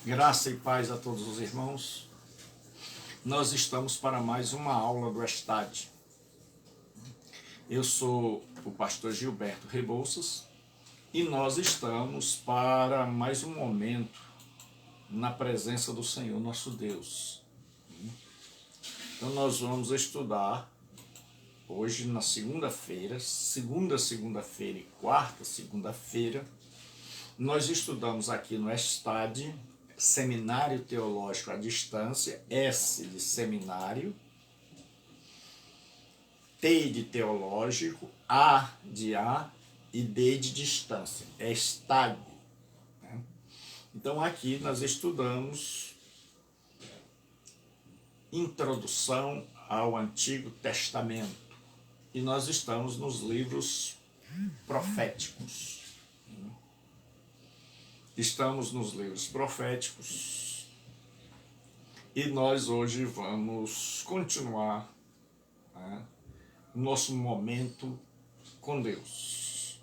Graça e paz a todos os irmãos. Nós estamos para mais uma aula do Estade. Eu sou o pastor Gilberto Rebouças e nós estamos para mais um momento na presença do Senhor nosso Deus. Então nós vamos estudar hoje na segunda-feira e quarta segunda-feira. Nós estudamos aqui no Estade, Seminário Teológico à Distância, S de seminário, T de teológico, A e D de distância, é Estade. Então aqui nós estudamos Introdução ao Antigo Testamento e nós estamos nos livros proféticos. Estamos nos livros proféticos e nós hoje vamos continuar nosso momento com Deus.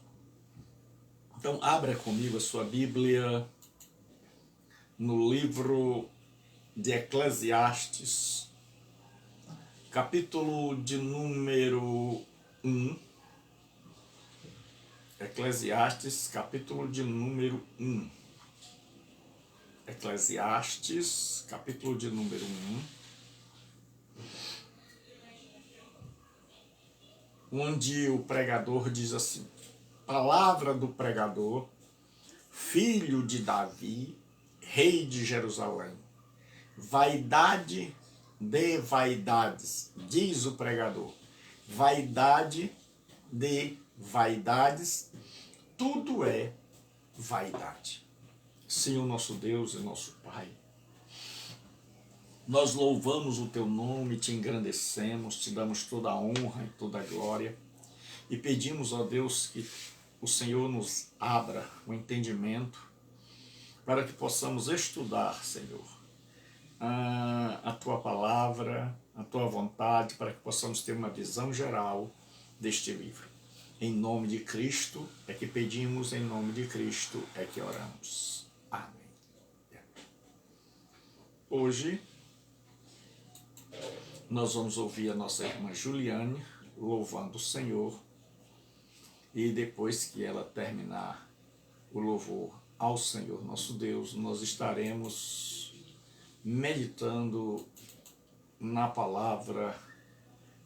Então abra comigo a sua Bíblia no livro de Eclesiastes, capítulo de número 1. Eclesiastes, capítulo de número 1. Eclesiastes, capítulo de número 1, onde o pregador diz assim: palavra do pregador, filho de Davi, rei de Jerusalém, vaidade de vaidades, diz o pregador, vaidade de vaidades, tudo é vaidade. Senhor nosso Deus e nosso Pai, nós louvamos o Teu nome, Te engrandecemos, Te damos toda a honra e toda a glória e pedimos, ó Deus, que o Senhor nos abra o entendimento para que possamos estudar, Senhor, a Tua palavra, a Tua vontade, para que possamos ter uma visão geral deste livro. Em nome de Cristo é que pedimos, em nome de Cristo é que oramos. Amém. Hoje nós vamos ouvir a nossa irmã Juliane louvando o Senhor e depois que ela terminar o louvor ao Senhor nosso Deus, nós estaremos meditando na palavra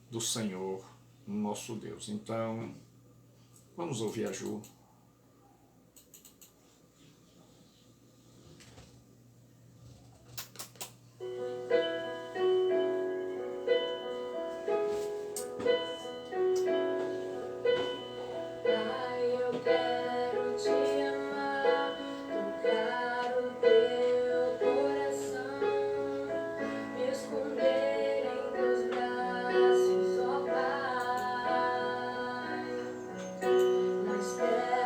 do Senhor nosso Deus. Então, vamos ouvir a Ju. Espera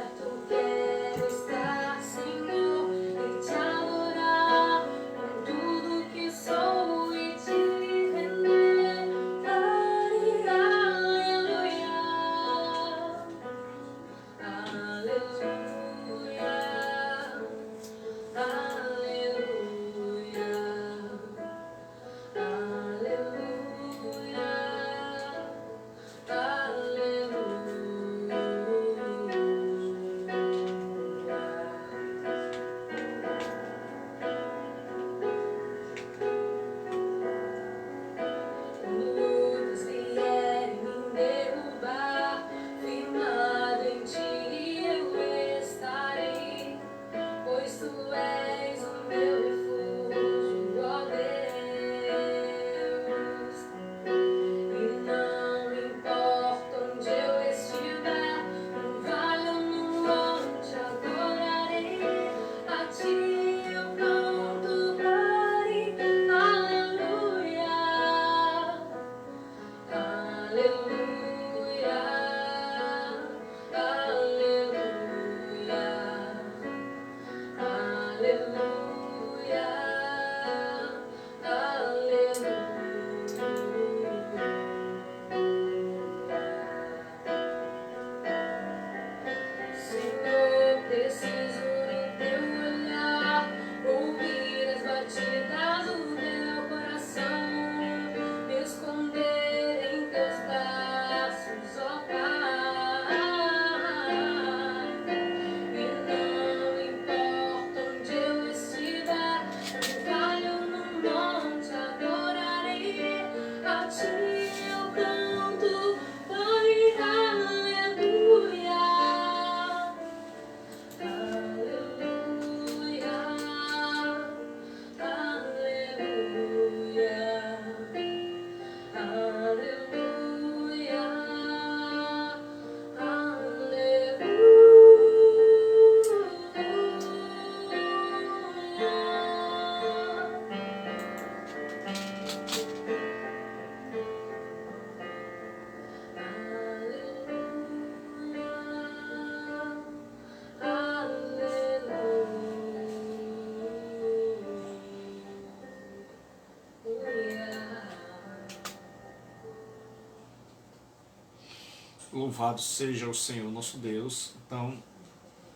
Louvado seja o Senhor nosso Deus. Então,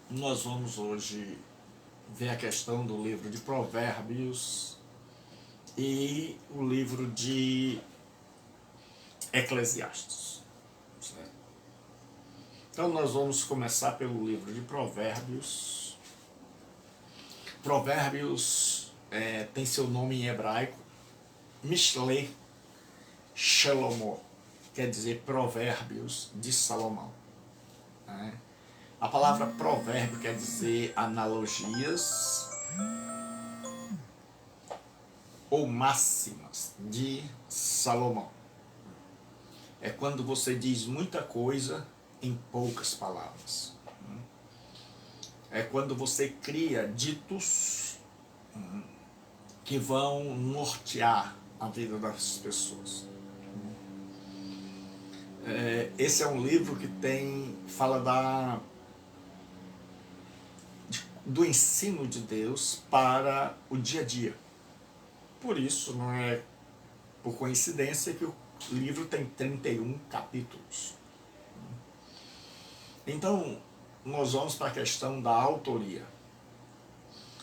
nós vamos hoje ver a questão do livro de Provérbios e o livro de Eclesiastes. Certo? Então, nós vamos começar pelo livro de Provérbios. Provérbios tem seu nome em hebraico, Mishle Shelomo, quer dizer provérbios de Salomão. A palavra provérbio quer dizer analogias ou máximas de Salomão. É quando você diz muita coisa em poucas palavras. É quando você cria ditos que vão nortear a vida das pessoas. Esse é um livro que fala do ensino de Deus para o dia a dia. Por isso, não é por coincidência que o livro tem 31 capítulos. Então, nós vamos para a questão da autoria.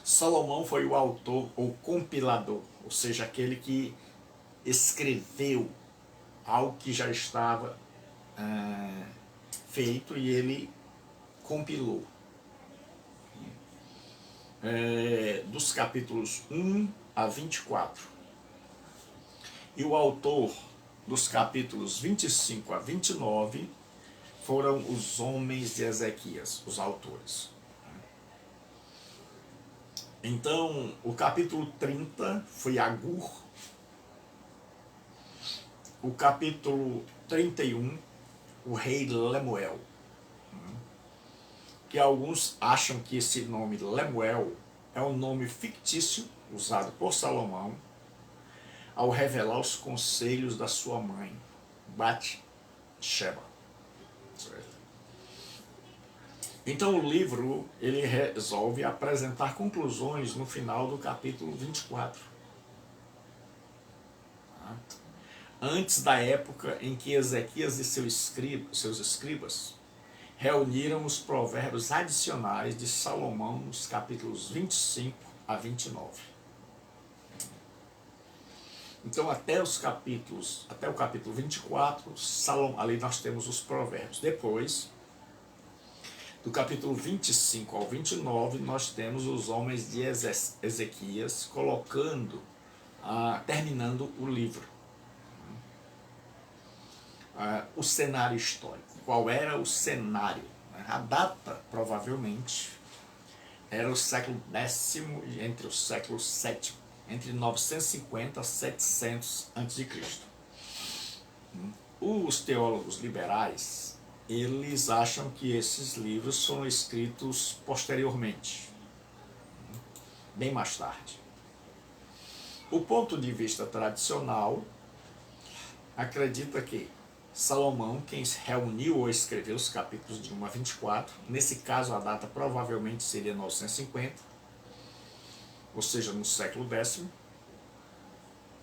Salomão foi o autor ou compilador, ou seja, aquele que escreveu algo que já estava feito e ele compilou. Dos capítulos 1 a 24. E o autor dos capítulos 25 a 29 foram os homens de Ezequias, os autores. Então, o capítulo 30 foi Agur. O capítulo 31, o rei Lemuel. Que alguns acham que esse nome Lemuel é um nome fictício usado por Salomão ao revelar os conselhos da sua mãe, Bat-sheba. Então o livro ele resolve apresentar conclusões no final do capítulo 24. Antes da época em que Ezequias e seus escribas reuniram os provérbios adicionais de Salomão nos capítulos 25 a 29. Então até o capítulo 24, ali nós temos os provérbios. Depois, do capítulo 25 ao 29, nós temos os homens de Ezequias terminando o livro. O cenário histórico. Qual era o cenário? A data, provavelmente, era o século X, entre o século VII, entre 950 e 700 a.C. Os teólogos liberais, eles acham que esses livros foram escritos posteriormente, bem mais tarde. O ponto de vista tradicional acredita que Salomão, quem reuniu ou escreveu os capítulos de 1 a 24, nesse caso a data provavelmente seria 950, ou seja, no século X,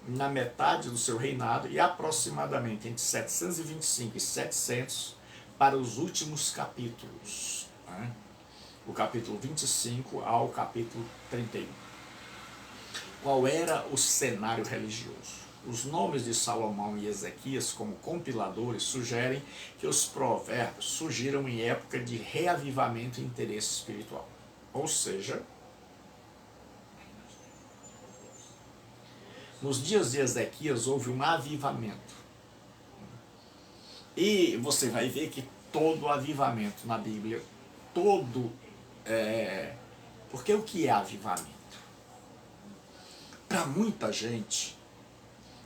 na metade do seu reinado e aproximadamente entre 725 e 700 para os últimos capítulos, o capítulo 25 ao capítulo 31. Qual era o cenário religioso? Os nomes de Salomão e Ezequias como compiladores sugerem que os provérbios surgiram em época de reavivamento e interesse espiritual. Ou seja, nos dias de Ezequias houve um avivamento. E você vai ver que todo avivamento na Bíblia, porque o que é avivamento? Para muita gente,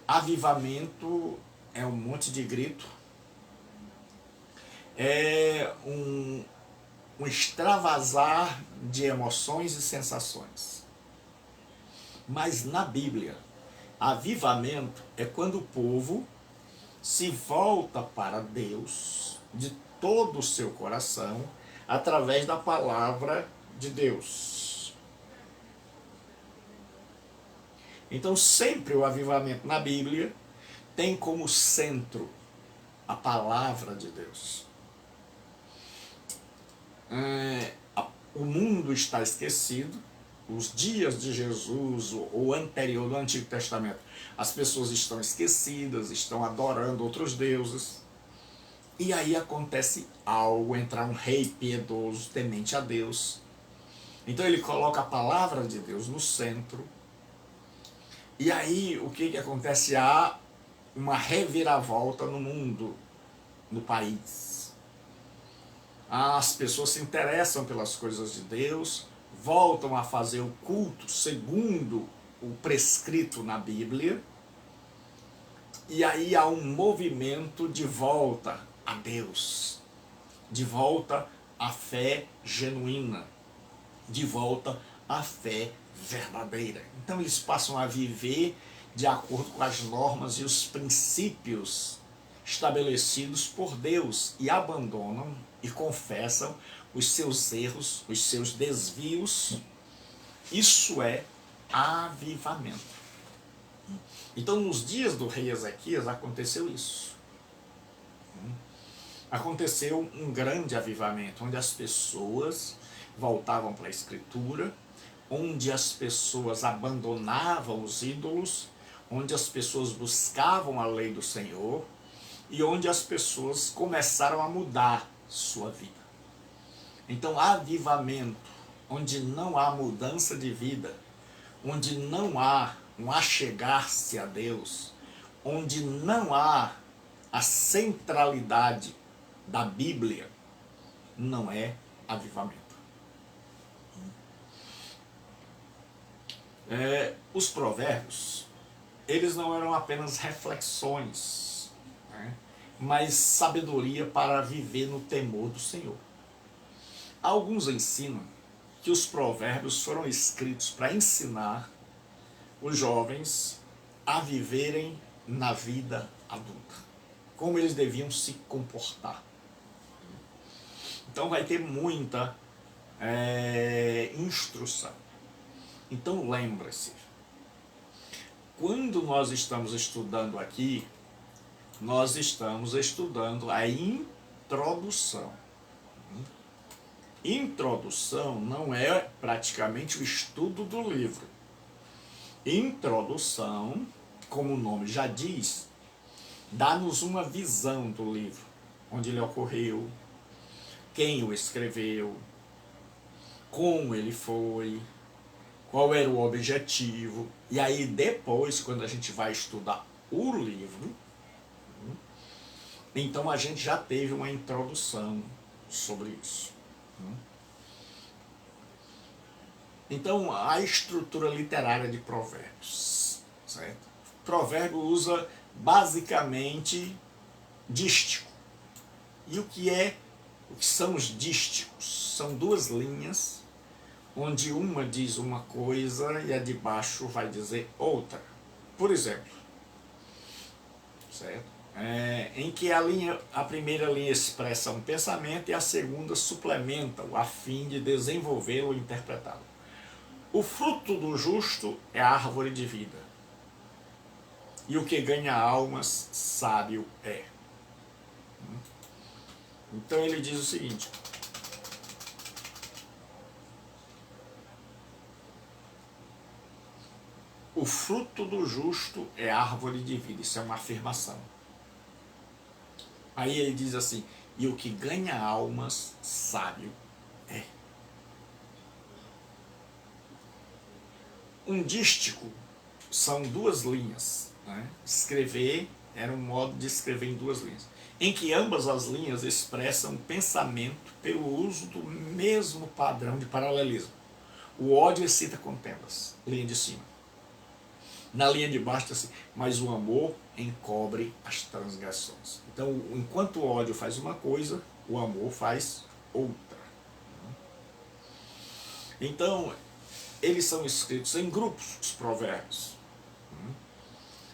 avivamento é um monte de grito, é um extravasar de emoções e sensações. Mas na Bíblia, avivamento é quando o povo se volta para Deus de todo o seu coração através da palavra de Deus. Então sempre o avivamento na Bíblia tem como centro a palavra de Deus. o mundo está esquecido, os dias de Jesus, o anterior do Antigo Testamento, as pessoas estão esquecidas, estão adorando outros deuses. E aí acontece algo, entra um rei piedoso, temente a Deus. Então ele coloca a palavra de Deus no centro. E aí o que acontece? Há uma reviravolta no mundo, no país. As pessoas se interessam pelas coisas de Deus, voltam a fazer o culto segundo o prescrito na Bíblia, e aí há um movimento de volta a Deus, de volta à fé genuína, de volta à fé verdadeira. Então eles passam a viver de acordo com as normas e os princípios estabelecidos por Deus e abandonam e confessam os seus erros, os seus desvios. Isso é avivamento. Então, nos dias do rei Ezequias aconteceu isso. Aconteceu um grande avivamento, onde as pessoas voltavam para a Escritura, onde as pessoas abandonavam os ídolos, onde as pessoas buscavam a lei do Senhor e onde as pessoas começaram a mudar sua vida. Então, avivamento, onde não há mudança de vida, onde não há um achegar-se a Deus, onde não há a centralidade da Bíblia, não é avivamento. Os provérbios, eles não eram apenas reflexões, né, mas sabedoria para viver no temor do Senhor. Alguns ensinam que os provérbios foram escritos para ensinar os jovens a viverem na vida adulta, como eles deviam se comportar. Então vai ter muita instrução. Então lembre-se, quando nós estamos estudando aqui, nós estamos estudando a introdução. Introdução não é praticamente o estudo do livro. Introdução, como o nome já diz, dá-nos uma visão do livro, onde ele ocorreu, quem o escreveu, como ele foi, qual era o objetivo. E aí depois, quando a gente vai estudar o livro, então a gente já teve uma introdução sobre isso. Então, a estrutura literária de Provérbios, certo? Provérbio usa basicamente dístico. E o que são os dísticos? São duas linhas, onde uma diz uma coisa e a de baixo vai dizer outra. Por exemplo, certo? Em que a primeira linha expressa um pensamento e a segunda suplementa-o a fim de desenvolvê-lo e interpretá-lo. O fruto do justo é a árvore de vida, e o que ganha almas, sábio é. Então ele diz o seguinte: o fruto do justo é a árvore de vida. Isso é uma afirmação. Aí ele diz assim: e o que ganha almas, sábio é. Um dístico são duas linhas, né? Escrever era um modo de escrever em duas linhas, em que ambas as linhas expressam pensamento pelo uso do mesmo padrão de paralelismo. O ódio excita contendas, linha de cima. Na linha de baixo está assim: mas o amor encobre as transgressões. Então, enquanto o ódio faz uma coisa, o amor faz outra. Então, eles são escritos em grupos, os provérbios.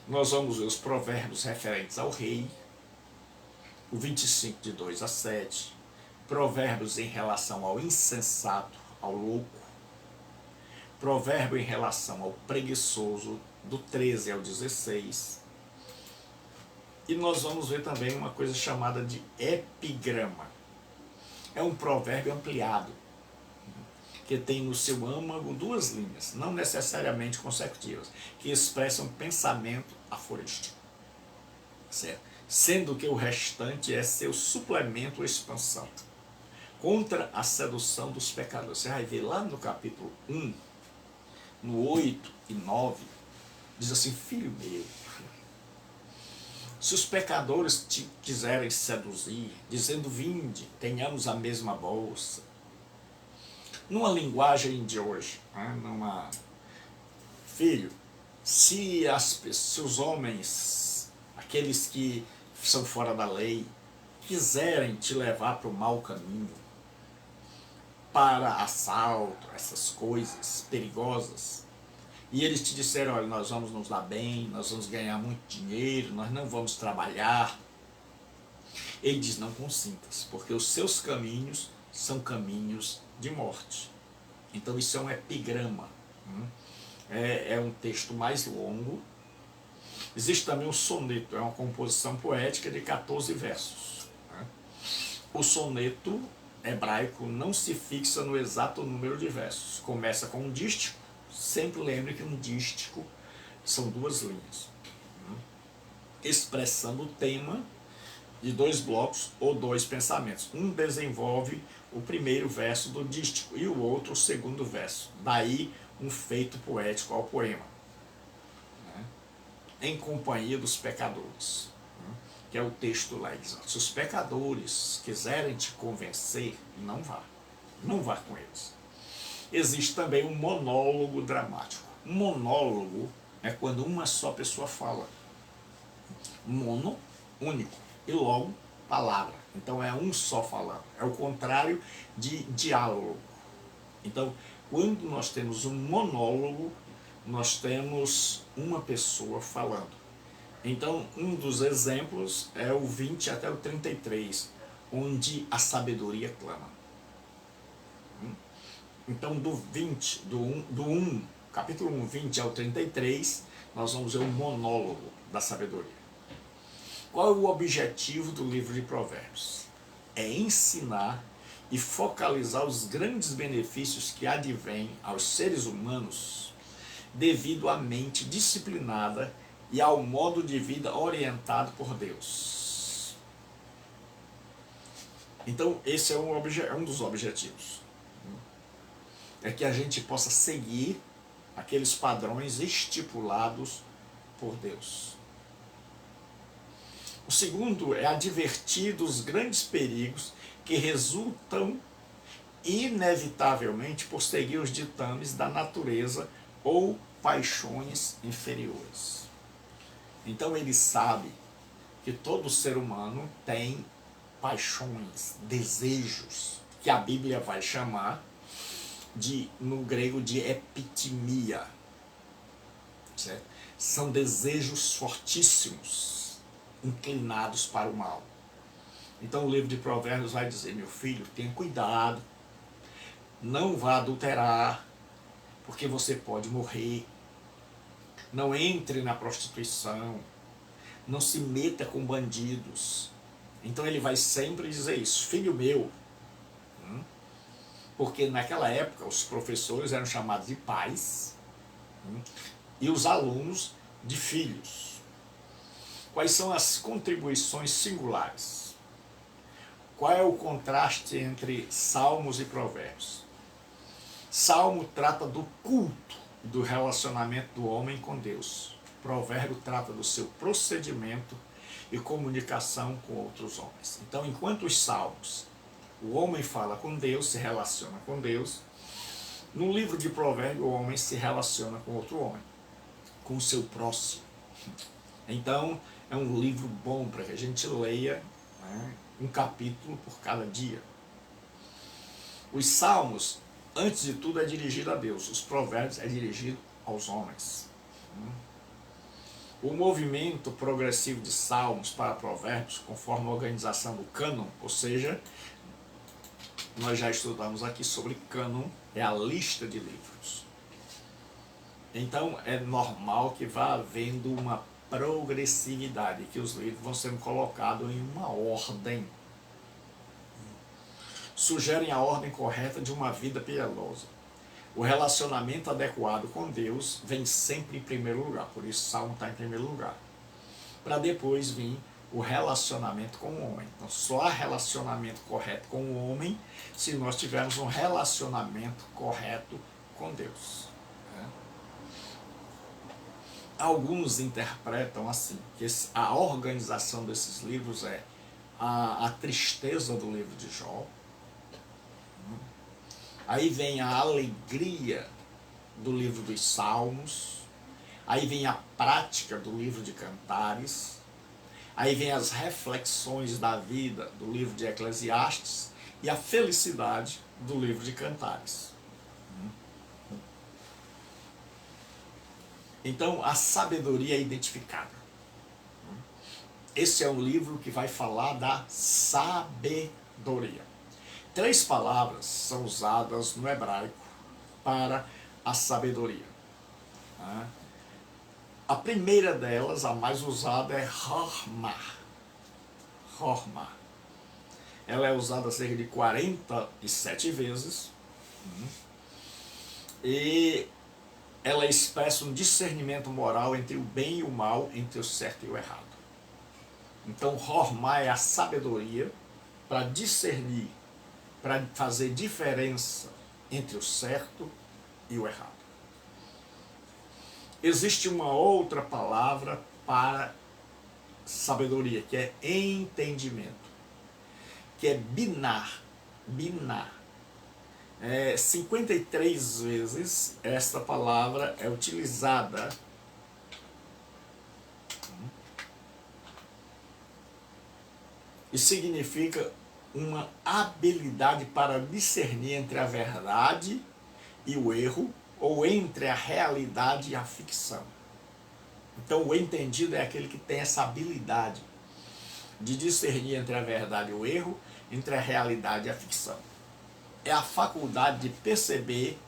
Nós vamos ver os provérbios referentes ao rei, o 25, de 2 a 7, provérbios em relação ao insensato, ao louco, provérbio em relação ao preguiçoso, do 13 ao 16. E nós vamos ver também uma coisa chamada de epigrama. É um provérbio ampliado, que tem no seu âmago duas linhas, não necessariamente consecutivas, que expressam pensamento aforístico, certo? Sendo que o restante é seu suplemento ou expansão, contra a sedução dos pecadores. Você vai ver lá no capítulo 1, no 8 e 9, diz assim: filho meu, se os pecadores te quiserem seduzir, dizendo: vinde, tenhamos a mesma bolsa, numa linguagem de hoje, né, filho, se os homens, aqueles que são fora da lei, quiserem te levar para o mau caminho, para assalto, essas coisas perigosas, e eles te disseram: olha, nós vamos nos dar bem, nós vamos ganhar muito dinheiro, nós não vamos trabalhar, ele diz: não consintas, porque os seus caminhos são caminhos de morte. Então isso é um epigrama, é um texto mais longo. Existe também o soneto, é uma composição poética de 14 versos. O soneto hebraico não se fixa no exato número de versos, começa com um dístico. Sempre lembre que um dístico são duas linhas, expressando o tema de dois blocos ou dois pensamentos. Um desenvolve o primeiro verso do dístico e o outro o segundo verso. Daí um feito poético ao poema, em companhia dos pecadores, que é o texto lá. Se os pecadores quiserem te convencer, não vá. Não vá com eles. Existe também um monólogo dramático. Um monólogo é quando uma só pessoa fala. Mono, único, e logo, palavra. Então é um só falando. É o contrário de diálogo. Então, quando nós temos um monólogo, nós temos uma pessoa falando. Então, um dos exemplos é o 20 até o 33, onde a sabedoria clama. Então, do 20, do 1, capítulo 1, 20 ao 33, nós vamos ver um monólogo da sabedoria. Qual é o objetivo do livro de Provérbios? É ensinar e focalizar os grandes benefícios que advêm aos seres humanos devido à mente disciplinada e ao modo de vida orientado por Deus. Então, esse é um dos objetivos. É que a gente possa seguir aqueles padrões estipulados por Deus. O segundo é advertir dos grandes perigos que resultam inevitavelmente por seguir os ditames da natureza ou paixões inferiores. Então ele sabe que todo ser humano tem paixões, desejos, que a Bíblia vai chamar no grego de epitimia, certo? São desejos fortíssimos, inclinados para o mal. Então o livro de Provérbios vai dizer: meu filho, tenha cuidado, não vá adulterar, porque você pode morrer. Não entre na prostituição, não se meta com bandidos. Então ele vai sempre dizer isso: filho meu. Porque naquela época os professores eram chamados de pais e os alunos de filhos. Quais são as contribuições singulares? Qual é o contraste entre Salmos e Provérbios? Salmo trata do culto, do relacionamento do homem com Deus. Provérbio trata do seu procedimento e comunicação com outros homens. Então, enquanto os Salmos, o homem fala com Deus, se relaciona com Deus, no livro de Provérbios o homem se relaciona com outro homem, com o seu próximo. Então, é um livro bom para que a gente leia, um capítulo por cada dia. Os Salmos, antes de tudo, é dirigido a Deus. Os Provérbios é dirigido aos homens. O movimento progressivo de Salmos para Provérbios, conforme a organização do cânon, ou seja, nós já estudamos aqui sobre cânon, é a lista de livros. Então é normal que vá havendo uma progressividade, que os livros vão sendo colocados em uma ordem. sugerem a ordem correta de uma vida piedosa. O relacionamento adequado com Deus vem sempre em primeiro lugar, por isso o Salmo está em primeiro lugar. Para depois vir o relacionamento com o homem. Então só há relacionamento correto com o homem se nós tivermos um relacionamento correto com Deus. Alguns interpretam assim, que a organização desses livros é a tristeza do livro de Jó, aí vem a alegria do livro dos Salmos, aí vem a prática do livro de Cantares, aí vem as reflexões da vida do livro de Eclesiastes e a felicidade do livro de Cantares. Então, a sabedoria é identificada. Esse é um livro que vai falar da sabedoria. 3 palavras são usadas no hebraico para a sabedoria. A primeira delas, a mais usada, é Hormah. Hormah. Ela é usada cerca de 47 vezes. E ela expressa um discernimento moral entre o bem e o mal, entre o certo e o errado. Então, Hormah é a sabedoria para discernir, para fazer diferença entre o certo e o errado. Existe uma outra palavra para sabedoria, que é entendimento, que é binar. Binar. 53 vezes esta palavra é utilizada e significa uma habilidade para discernir entre a verdade e o erro, ou entre a realidade e a ficção. Então o entendido é aquele que tem essa habilidade de discernir entre a verdade e o erro, entre a realidade e a ficção. É a faculdade de perceber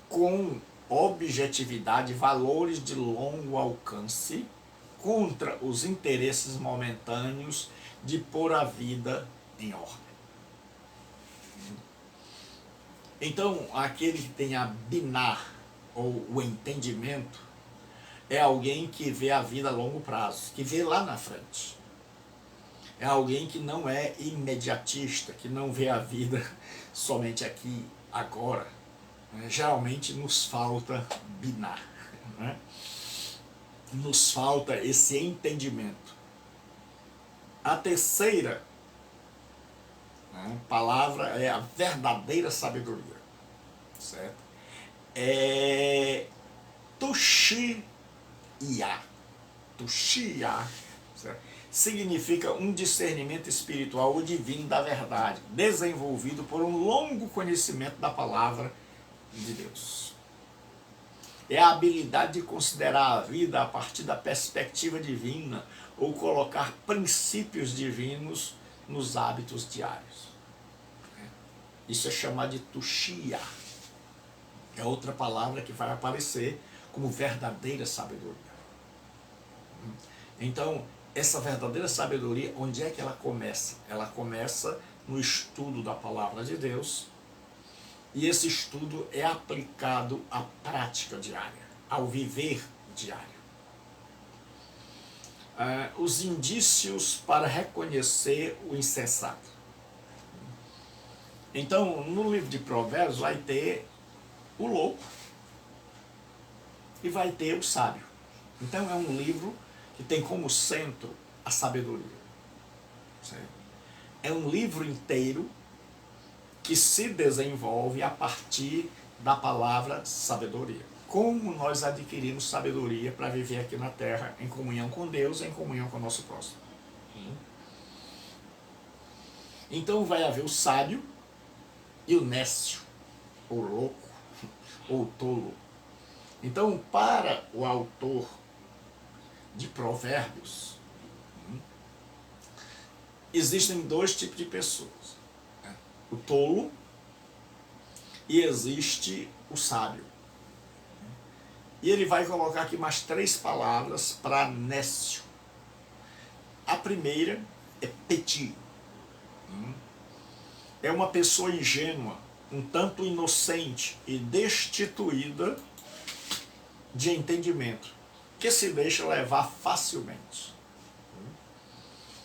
com objetividade valores de longo alcance contra os interesses momentâneos de pôr a vida em ordem. Então, aquele que tem a binar, ou o entendimento, é alguém que vê a vida a longo prazo, que vê lá na frente. É alguém que não é imediatista, que não vê a vida somente aqui, agora. Geralmente nos falta binar, né? Nos falta esse entendimento. A terceira palavra é a verdadeira sabedoria, certo? É Tushia. Tushia, certo? Significa um discernimento espiritual ou divino da verdade, desenvolvido por um longo conhecimento da palavra de Deus. É a habilidade de considerar a vida a partir da perspectiva divina ou colocar princípios divinos nos hábitos diários. Isso é chamado de Tushia. É outra palavra que vai aparecer como verdadeira sabedoria. Então, essa verdadeira sabedoria, onde é que ela começa? Ela começa no estudo da palavra de Deus, e esse estudo é aplicado à prática diária, ao viver diário. Os indícios para reconhecer o insensato. Então, no livro de Provérbios vai ter o louco e vai ter o sábio. Então, é um livro que tem como centro a sabedoria. Certo? É um livro inteiro que se desenvolve a partir da palavra sabedoria. Como nós adquirimos sabedoria para viver aqui na Terra em comunhão com Deus e em comunhão com o nosso próximo. Então vai haver o sábio e o nécio, ou louco, ou tolo. Então, para o autor de Provérbios, existem 2 tipos de pessoas. O tolo e existe o sábio. E ele vai colocar aqui mais 3 palavras para nécio. A primeira é petit. é uma pessoa ingênua, um tanto inocente e destituída de entendimento, que se deixa levar facilmente.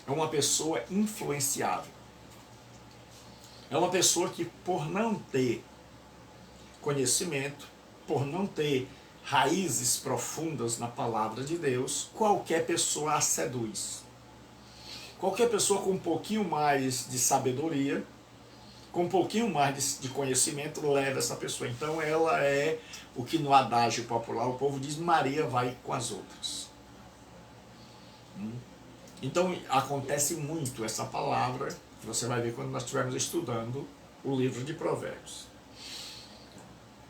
É uma pessoa influenciável. É uma pessoa que, por não ter conhecimento, por não ter raízes profundas na palavra de Deus, qualquer pessoa a seduz. Qualquer pessoa com um pouquinho mais de sabedoria, com um pouquinho mais de conhecimento, leva essa pessoa. Então ela é o que no adágio popular o povo diz: Maria vai com as outras. Então acontece muito essa palavra, que você vai ver quando nós estivermos estudando o livro de Provérbios.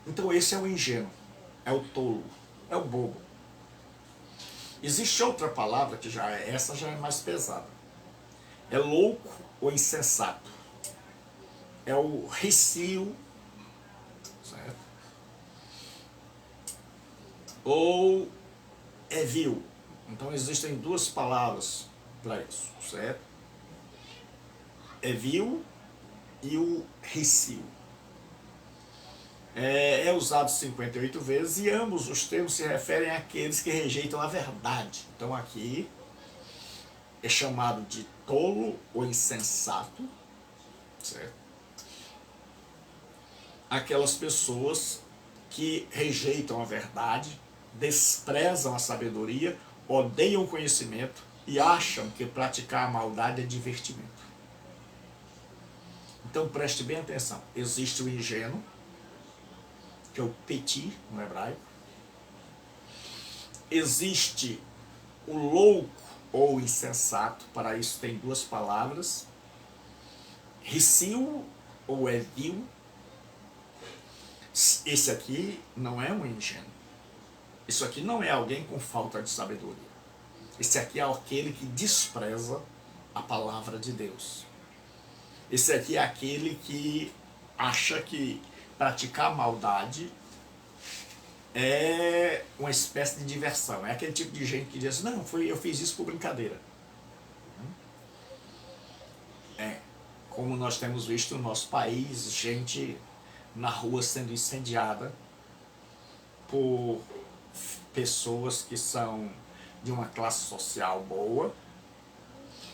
Então esse é o ingênuo, é o tolo, é o bobo. Existe outra palavra que essa já é mais pesada. É louco ou insensato. É o recio, certo? Ou é vil. Então existem duas palavras para isso, certo? É vil e o recio. É usado 58 vezes e ambos os termos se referem àqueles que rejeitam a verdade. Então aqui é chamado de tolo ou insensato, certo? Aquelas pessoas que rejeitam a verdade, desprezam a sabedoria, odeiam o conhecimento e acham que praticar a maldade é divertimento. Então preste bem atenção. Existe o ingênuo, que é o petit no hebraico. Existe o louco ou insensato, para isso tem duas palavras. Recio ou é vil. Esse aqui não é um ingênuo. Isso aqui não é alguém com falta de sabedoria. Esse aqui é aquele que despreza a palavra de Deus. Esse aqui é aquele que acha que praticar maldade é uma espécie de diversão. É aquele tipo de gente que diz: não, eu fiz isso por brincadeira. Como nós temos visto no nosso país, gente na rua sendo incendiada por pessoas que são de uma classe social boa,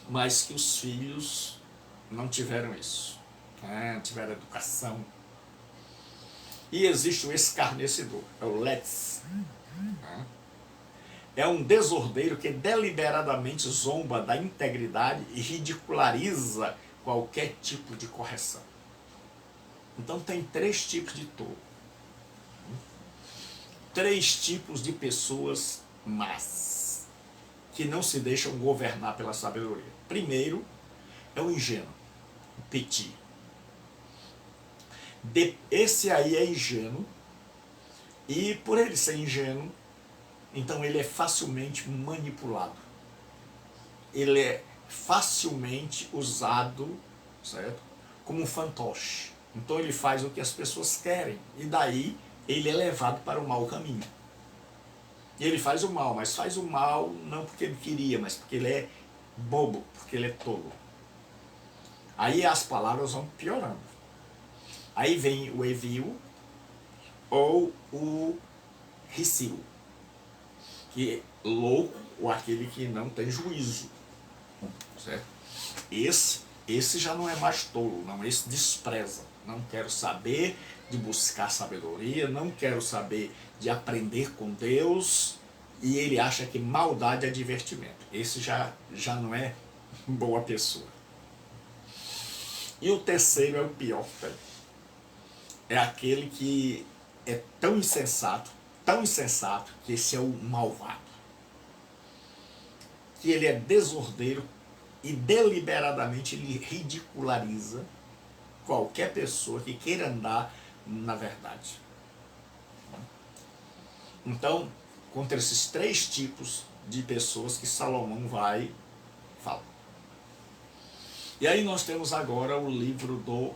mas que os filhos não tiveram isso, né? Tiveram educação. E existe o escarnecedor, é o let's. É um desordeiro que deliberadamente zomba da integridade e ridiculariza qualquer tipo de correção. Então tem três tipos de tolo. Três tipos de pessoas más, que não se deixam governar pela sabedoria. Primeiro é o ingênuo, o petit. Esse aí é ingênuo, e por ele ser ingênuo, então ele é facilmente manipulado. Ele é facilmente usado, certo? Como um fantoche. Então ele faz o que as pessoas querem, e daí ele é levado para o mau caminho. E ele faz o mal, mas faz o mal não porque ele queria, mas porque ele é bobo, porque ele é tolo. Aí as palavras vão piorando. Aí vem o evil ou o recio, que é louco ou aquele que não tem juízo, certo? Esse já não é mais tolo, não, esse despreza. Não quero saber de buscar sabedoria, não quero saber de aprender com Deus, e ele acha que maldade é divertimento. Esse já não é boa pessoa. E o terceiro é o pior, é aquele que é tão insensato, que esse é o malvado, que ele é desordeiro e deliberadamente ele ridiculariza qualquer pessoa que queira andar na verdade. Então, contra esses três tipos de pessoas que Salomão vai falar. E aí nós temos agora o livro do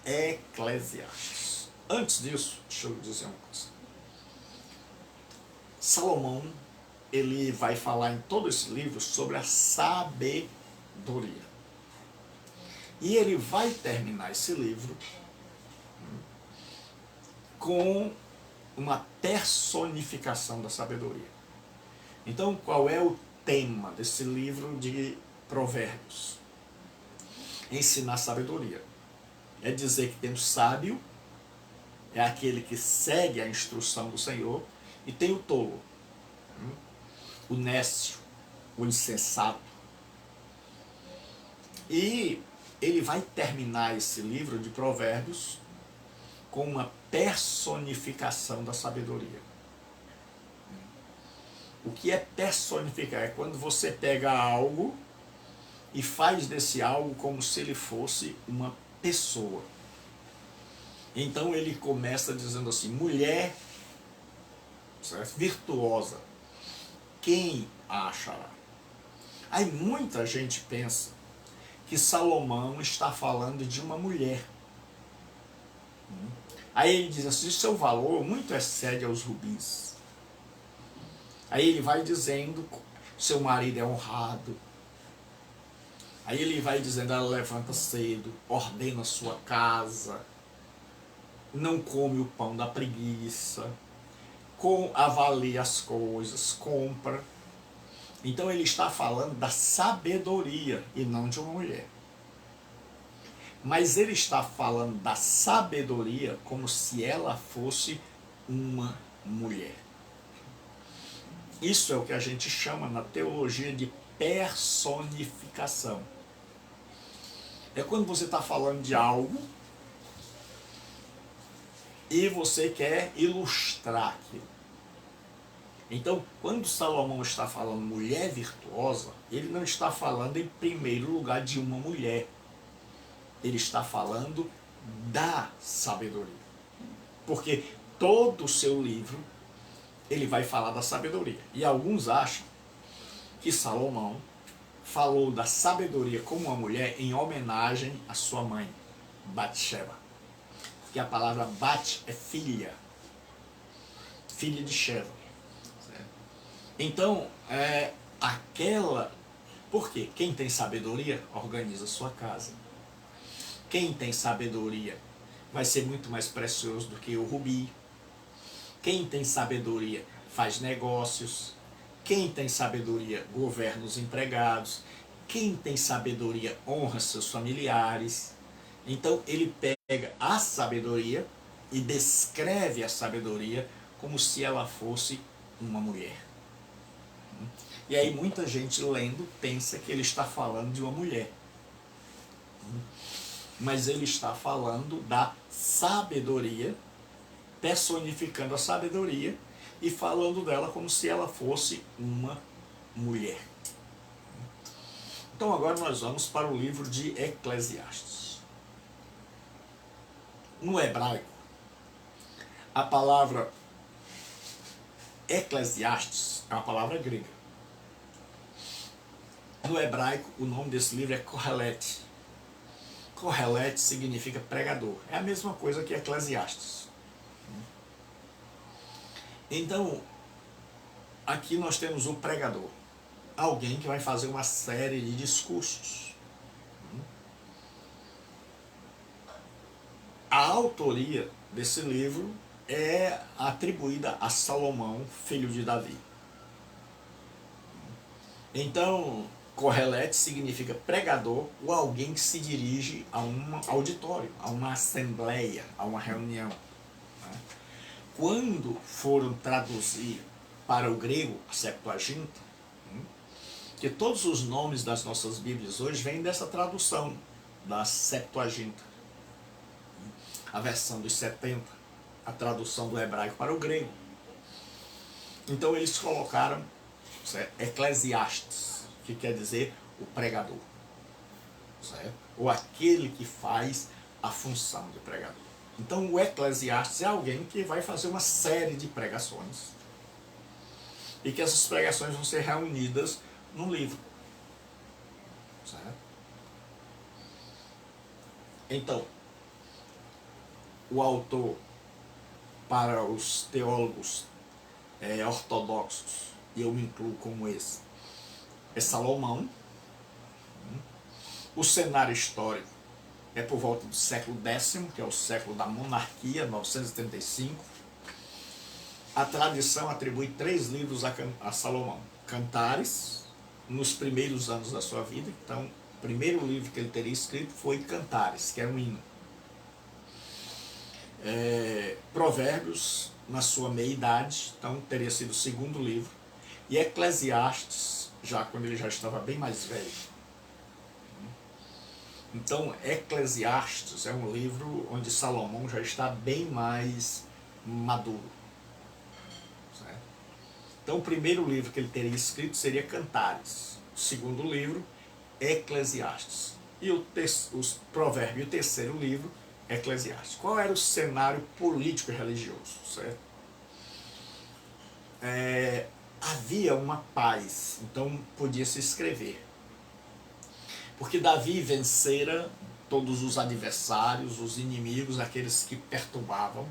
Eclesiastes. Antes disso, deixa eu dizer uma coisa. Salomão, ele vai falar em todo esse livro sobre a sabedoria. E ele vai terminar esse livro com uma personificação da sabedoria. Então, qual é o tema desse livro de Provérbios? Ensinar sabedoria. É dizer que tem o sábio, é aquele que segue a instrução do Senhor, e tem o tolo, o nécio, o insensato. E ele vai terminar esse livro de Provérbios com uma personificação da sabedoria. O que é personificar? É quando você pega algo e faz desse algo como se ele fosse uma pessoa. Então ele começa dizendo assim: mulher, certo? Virtuosa, quem a achará? Aí muita gente pensa que Salomão está falando de uma mulher. Aí ele diz assim: seu valor muito excede aos rubis. Aí ele vai dizendo: seu marido é honrado. Aí ele vai dizendo: ela levanta cedo, ordena sua casa, não come o pão da preguiça, avalia as coisas, compra. Então ele está falando da sabedoria e não de uma mulher. Mas ele está falando da sabedoria como se ela fosse uma mulher. Isso é o que a gente chama na teologia de personificação. É quando você está falando de algo e você quer ilustrar aquilo. Então, quando Salomão está falando mulher virtuosa, ele não está falando em primeiro lugar de uma mulher. Ele está falando da sabedoria. Porque todo o seu livro, ele vai falar da sabedoria. E alguns acham que Salomão falou da sabedoria como uma mulher em homenagem à sua mãe, Batseba. Que a palavra Bat é filha. Filha de Sheba. Então, porque quem tem sabedoria organiza a sua casa. Quem tem sabedoria vai ser muito mais precioso do que o rubi. Quem tem sabedoria faz negócios. Quem tem sabedoria governa os empregados. Quem tem sabedoria honra seus familiares. Então ele pega a sabedoria e descreve a sabedoria como se ela fosse uma mulher. E aí muita gente lendo pensa que ele está falando de uma mulher. Mas ele está falando da sabedoria, personificando a sabedoria e falando dela como se ela fosse uma mulher. Então agora nós vamos para o livro de Eclesiastes. No hebraico, a palavra Eclesiastes é uma palavra grega. No hebraico, o nome desse livro é Kohelet. Kohelet significa pregador. É a mesma coisa que Eclesiastes. Então, aqui nós temos um pregador. Alguém que vai fazer uma série de discursos. A autoria desse livro é atribuída a Salomão, filho de Davi. Então, Kohelet significa pregador ou alguém que se dirige a um auditório, a uma assembleia, a uma reunião. Quando foram traduzir para o grego a Septuaginta, que todos os nomes das nossas Bíblias hoje vêm dessa tradução da Septuaginta, a versão dos 70, a tradução do hebraico para o grego. Então eles colocaram Eclesiastes, que quer dizer o pregador, certo? Ou aquele que faz a função de pregador. Então o Eclesiastes é alguém que vai fazer uma série de pregações e que essas pregações vão ser reunidas num livro, certo? Então, o autor, para os teólogos ortodoxos, e eu me incluo como esse, é Salomão. O cenário histórico é por volta do século X, que é o século da monarquia, 935. A tradição atribui 3 livros a Salomão. Cantares, nos primeiros anos da sua vida. Então, o primeiro livro que ele teria escrito foi Cantares, que era um hino. Provérbios, na sua meia-idade, então teria sido o segundo livro. E Eclesiastes, já quando ele já estava bem mais velho. Então, Eclesiastes é um livro onde Salomão já está bem mais maduro. Certo? Então, o primeiro livro que ele teria escrito seria Cantares. O segundo livro, Eclesiastes. E os Provérbios, o terceiro livro, Eclesiastes. Qual era o cenário político e religioso? Certo? Havia uma paz, então podia se escrever. Porque Davi vencera todos os adversários, os inimigos, aqueles que perturbavam.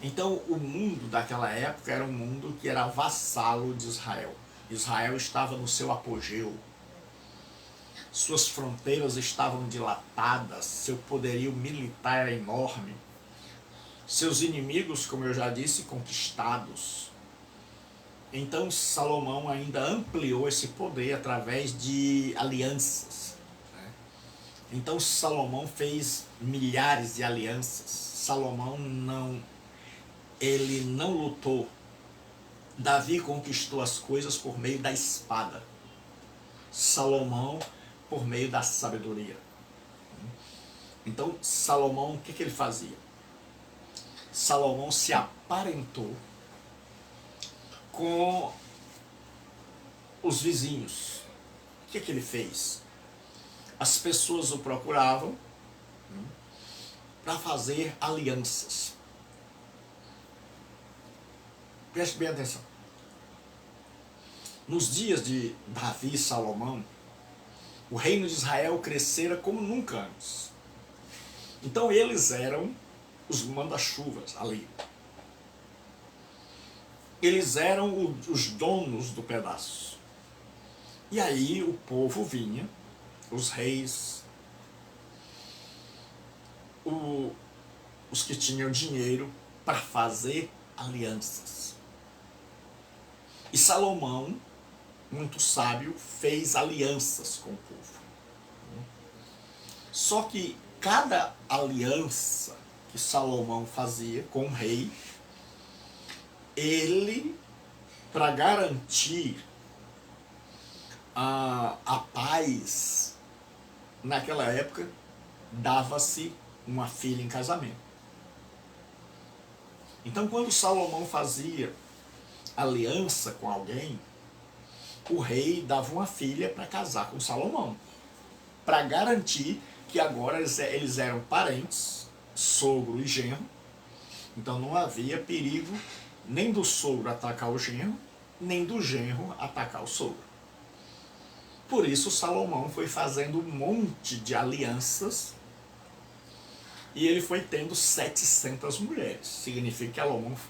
Então o mundo daquela época era um mundo que era vassalo de Israel. Israel estava no seu apogeu. Suas fronteiras estavam dilatadas, seu poderio militar era enorme. Seus inimigos, como eu já disse, conquistados. Então Salomão ainda ampliou esse poder através de alianças. Então Salomão fez milhares de alianças. Salomão ele não lutou. Davi conquistou as coisas por meio da espada. Salomão por meio da sabedoria. Então Salomão, o que ele fazia? Salomão se aparentou com os vizinhos. O que ele fez? As pessoas o procuravam para fazer alianças. Preste bem atenção. Nos dias de Davi e Salomão, o reino de Israel crescera como nunca antes. Então eles eram os manda-chuvas ali. Eles eram os donos do pedaço. E aí o povo vinha, os reis, os que tinham dinheiro para fazer alianças. E Salomão, muito sábio, fez alianças com o povo. Só que cada aliança que Salomão fazia com o rei, ele, para garantir a paz, naquela época, dava-se uma filha em casamento. Então, quando Salomão fazia aliança com alguém, o rei dava uma filha para casar com Salomão, para garantir que agora eles eram parentes, sogro e genro. Então não havia perigo nem do sogro atacar o genro, nem do genro atacar o sogro. Por isso Salomão foi fazendo um monte de alianças e ele foi tendo 700 mulheres. Significa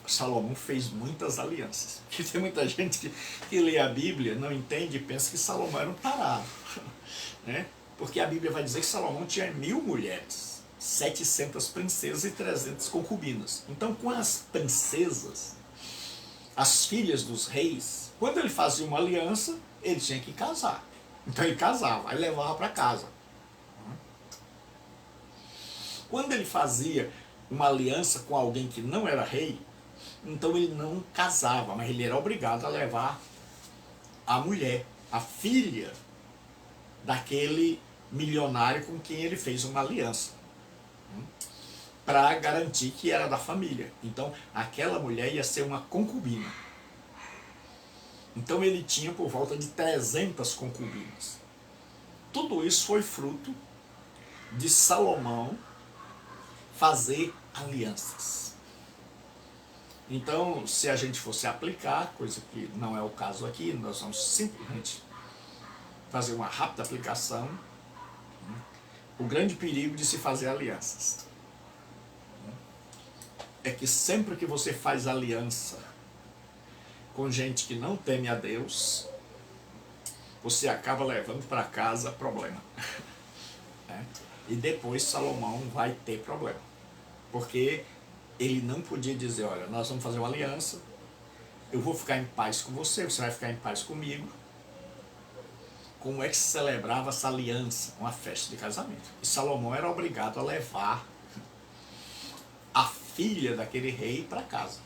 que Salomão fez muitas alianças. Porque tem muita gente que lê a Bíblia, não entende e pensa que Salomão era um tarado. Né? Porque a Bíblia vai dizer que Salomão tinha 1000 mulheres, 700 princesas e 300 concubinas. Então, com as princesas, as filhas dos reis, quando ele fazia uma aliança, ele tinha que casar. Então ele casava, aí levava para casa. Quando ele fazia uma aliança com alguém que não era rei, então ele não casava, mas ele era obrigado a levar a mulher, a filha daquele milionário com quem ele fez uma aliança, para garantir que era da família. Então aquela mulher ia ser uma concubina. Então ele tinha por volta de 300 concubinas. Tudo isso foi fruto de Salomão fazer alianças. Então, se a gente fosse aplicar, coisa que não é o caso aqui, nós vamos simplesmente fazer uma rápida aplicação. O grande perigo de se fazer alianças é que sempre que você faz aliança com gente que não teme a Deus, você acaba levando para casa problema. E depois Salomão vai ter problema. Porque ele não podia dizer, olha, nós vamos fazer uma aliança, eu vou ficar em paz com você, você vai ficar em paz comigo. Como é que se celebrava essa aliança? Uma festa de casamento. E Salomão era obrigado a levar a filha daquele rei para casa.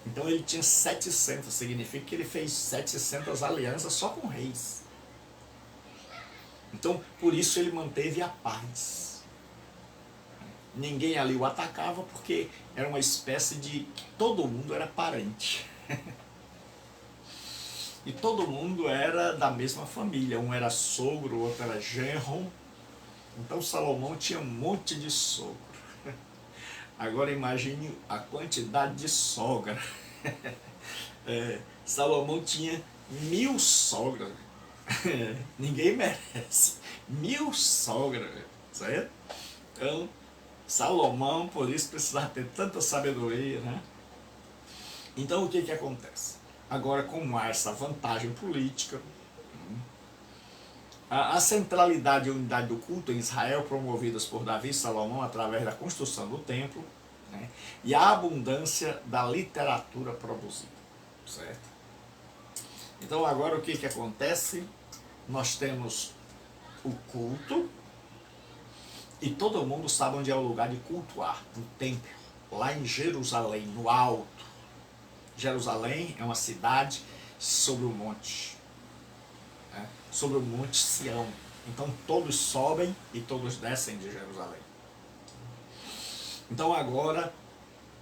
Então ele tinha 700, significa que ele fez 700 alianças só com reis. Então, por isso ele manteve a paz. Ninguém ali o atacava porque era uma espécie de... todo mundo era parente. E todo mundo era da mesma família. Um era sogro, o outro era genro. Então Salomão tinha um monte de sogro. Agora imagine a quantidade de sogra. Salomão tinha 1000 sogras. Ninguém merece. 1000 sogras, certo? Então, Salomão, por isso, precisava ter tanta sabedoria, né? Então, o que que acontece? Agora, como há essa vantagem política, a centralidade e unidade do culto em Israel, promovidas por Davi e Salomão através da construção do templo, né? E a abundância da literatura produzida, certo? Então, agora o que que acontece? Nós temos o culto, e todo mundo sabe onde é o lugar de cultuar, no templo, lá em Jerusalém, no alto. Jerusalém é uma cidade sobre o monte, né? Sobre o monte Sião. Então todos sobem e todos descem de Jerusalém. Então agora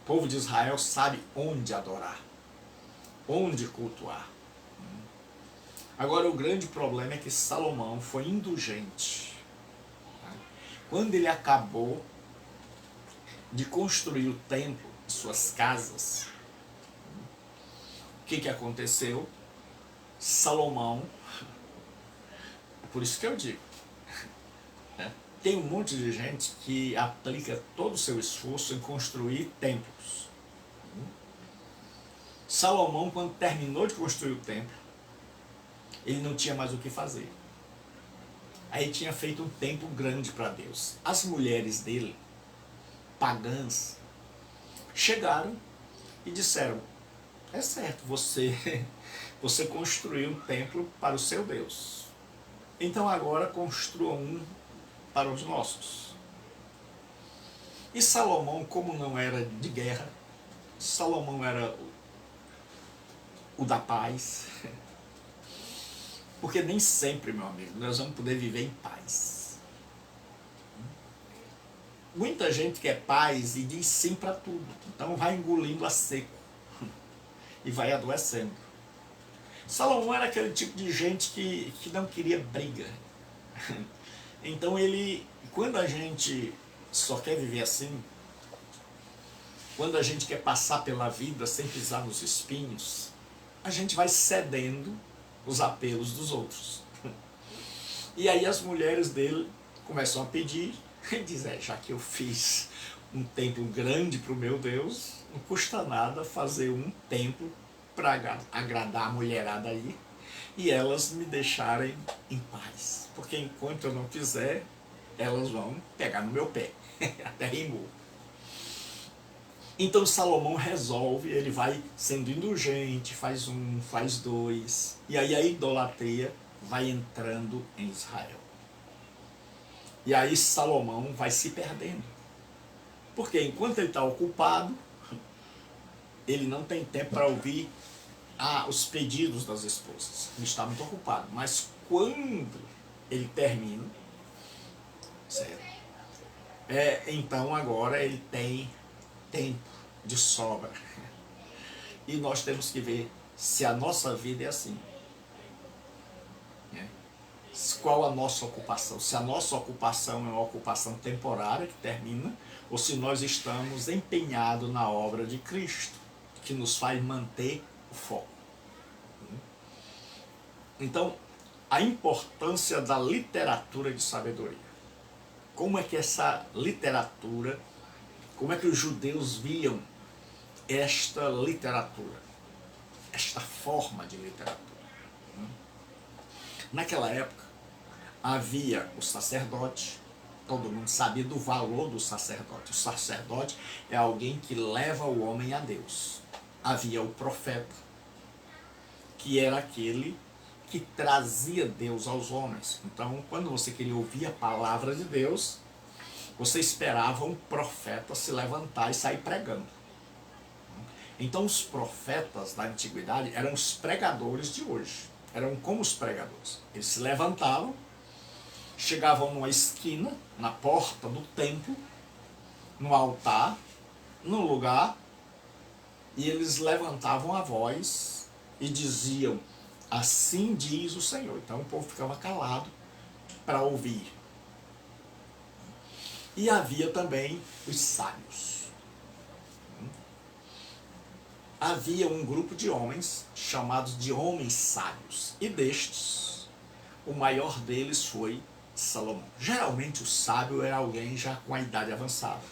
o povo de Israel sabe onde adorar, onde cultuar. Agora o grande problema é que Salomão foi indulgente. Quando ele acabou de construir o templo, suas casas, o que que aconteceu? Salomão, por isso que eu digo, né? Tem um monte de gente que aplica todo o seu esforço em construir templos. Salomão, quando terminou de construir o templo, ele não tinha mais o que fazer. Aí tinha feito um templo grande para Deus. As mulheres dele, pagãs, chegaram e disseram, é certo, você construiu um templo para o seu Deus. Então agora construa um para os nossos. E Salomão, como não era de guerra, Salomão era o da paz, porque nem sempre, meu amigo, nós vamos poder viver em paz. Muita gente quer paz e diz sim para tudo, então vai engolindo a seco e vai adoecendo. Salomão era aquele tipo de gente que não queria briga. Então ele, quando a gente só quer viver assim, quando a gente quer passar pela vida sem pisar nos espinhos, a gente vai cedendo os apelos dos outros. E aí as mulheres dele começam a pedir, e dizem, já que eu fiz um templo grande para o meu Deus, não custa nada fazer um templo para agradar a mulherada aí, e elas me deixarem em paz. Porque enquanto eu não fizer, elas vão pegar no meu pé. Até rimou. Então Salomão resolve, ele vai sendo indulgente, faz um, faz dois, e aí a idolatria vai entrando em Israel. E aí Salomão vai se perdendo. Porque enquanto ele está ocupado, ele não tem tempo para ouvir os pedidos das esposas. Ele está muito ocupado. Mas quando ele termina, certo? Então agora ele tem tempo de sobra. E nós temos que ver se a nossa vida é assim. Qual a nossa ocupação? Se a nossa ocupação é uma ocupação temporária que termina, ou se nós estamos empenhados na obra de Cristo, que nos faz manter o foco. Então, a importância da literatura de sabedoria. Como é que essa literatura, como é que os judeus viam esta literatura, esta forma de literatura? Naquela época, havia o sacerdote, todo mundo sabia do valor do sacerdote. O sacerdote é alguém que leva o homem a Deus. Havia o profeta, que era aquele que trazia Deus aos homens. Então, quando você queria ouvir a palavra de Deus, você esperava um profeta se levantar e sair pregando. Então, os profetas da antiguidade eram os pregadores de hoje. Eram como os pregadores. Eles se levantavam, chegavam numa esquina, na porta do templo, no altar, no lugar, e eles levantavam a voz e diziam: assim diz o Senhor. Então o povo ficava calado para ouvir. E havia também os sábios. Havia um grupo de homens chamados de homens sábios. E destes, o maior deles foi Salomão. Geralmente o sábio era alguém já com a idade avançada.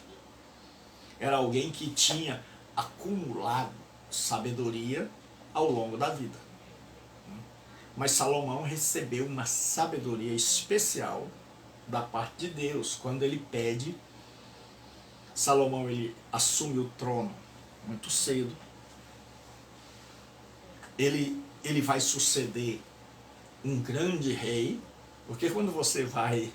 Era alguém que tinha acumulado sabedoria ao longo da vida. Mas Salomão recebeu uma sabedoria especial da parte de Deus. Quando ele pede, Salomão ele assume o trono muito cedo. Ele vai suceder um grande rei, porque quando você vai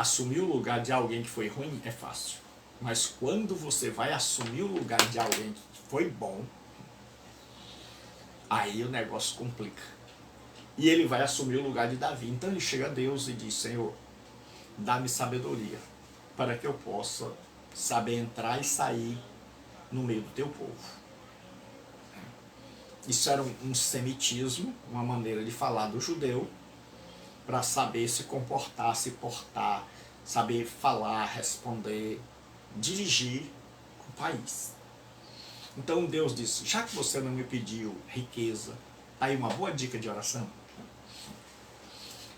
assumir o lugar de alguém que foi ruim, é fácil. Mas quando você vai assumir o lugar de alguém que foi bom, aí o negócio complica. E ele vai assumir o lugar de Davi. Então ele chega a Deus e diz: Senhor, dá-me sabedoria para que eu possa saber entrar e sair no meio do teu povo. Isso era um semitismo, uma maneira de falar do judeu, para saber se comportar, se portar, saber falar, responder, dirigir o país. Então Deus disse: já que você não me pediu riqueza, tá aí uma boa dica de oração.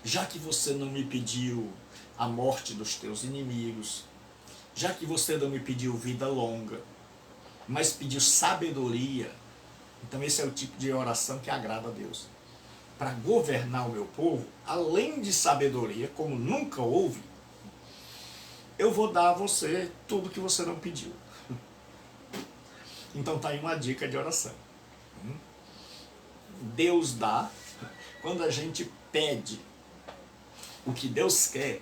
Já que você não me pediu a morte dos teus inimigos, já que você não me pediu vida longa, mas pediu sabedoria, então esse é o tipo de oração que agrada a Deus. Para governar o meu povo, além de sabedoria, como nunca houve, eu vou dar a você tudo que você não pediu. Então tá aí uma dica de oração. Deus dá. Quando a gente pede o que Deus quer,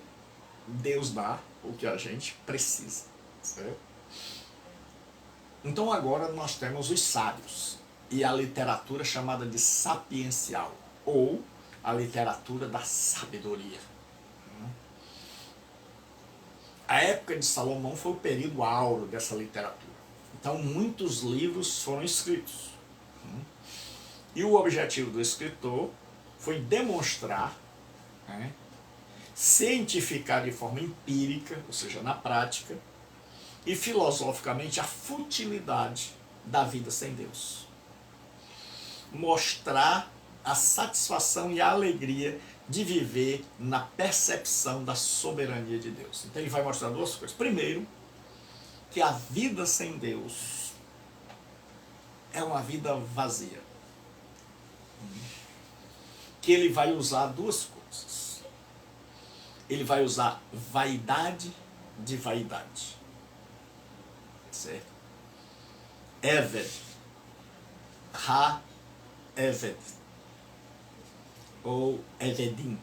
Deus dá o que a gente precisa. Certo? Então agora nós temos os sábios e a literatura chamada de sapiencial, ou a literatura da sabedoria. A época de Salomão foi o período áureo dessa literatura. Então muitos livros foram escritos. E o objetivo do escritor foi demonstrar, cientificar de forma empírica, ou seja, na prática, e filosoficamente a futilidade da vida sem Deus. Mostrar a satisfação e a alegria de viver na percepção da soberania de Deus. Então ele vai mostrar duas coisas. Primeiro, que a vida sem Deus é uma vida vazia. Que ele vai usar duas coisas. Ele vai usar vaidade de vaidade. Certo? Eved. Ha-Eved. Ou Evedim.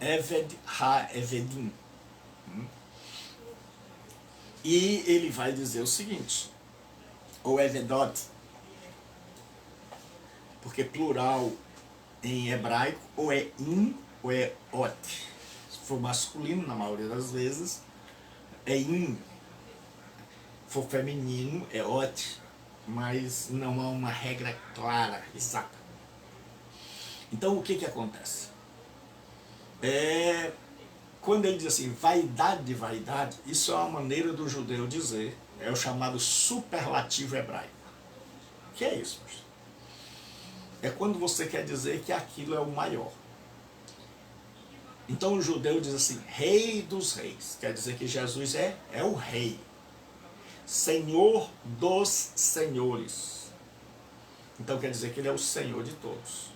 Eved ha-Evedim. E ele vai dizer o seguinte, ou Evedot, porque plural em hebraico ou é in ou é ot. Se for masculino, na maioria das vezes, é in. Se for feminino, é ot, mas não há uma regra clara, exata. Então o que acontece? Quando ele diz assim, vaidade de vaidade, isso é uma maneira do judeu dizer, é o chamado superlativo hebraico. O que é isso? É quando você quer dizer que aquilo é o maior. Então o judeu diz assim, rei dos reis, quer dizer que Jesus é o rei, senhor dos senhores. Então quer dizer que ele é o senhor de todos.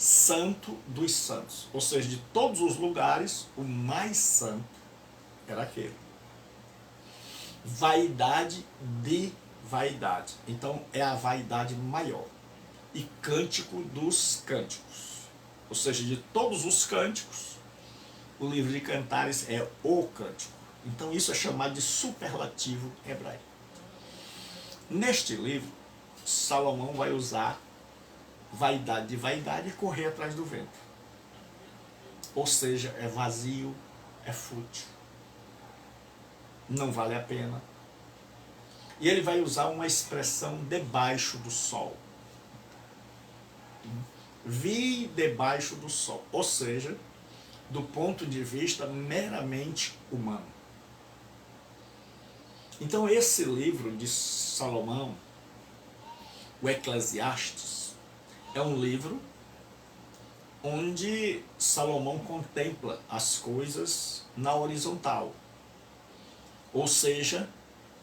santo dos santos. Ou seja, de todos os lugares, o mais santo era aquele. Vaidade de vaidade. Então é a vaidade maior. E cântico dos cânticos. Ou seja, de todos os cânticos, o livro de Cantares é o cântico. Então isso é chamado de superlativo hebraico. Neste livro, Salomão vai usar vaidade de vaidade e correr atrás do vento. Ou seja, é vazio, é fútil, não vale a pena. E ele vai usar uma expressão debaixo do sol. Vi debaixo do sol. Ou seja, do ponto de vista meramente humano. Então esse livro de Salomão, o Eclesiastes, é um livro onde Salomão contempla as coisas na horizontal, ou seja,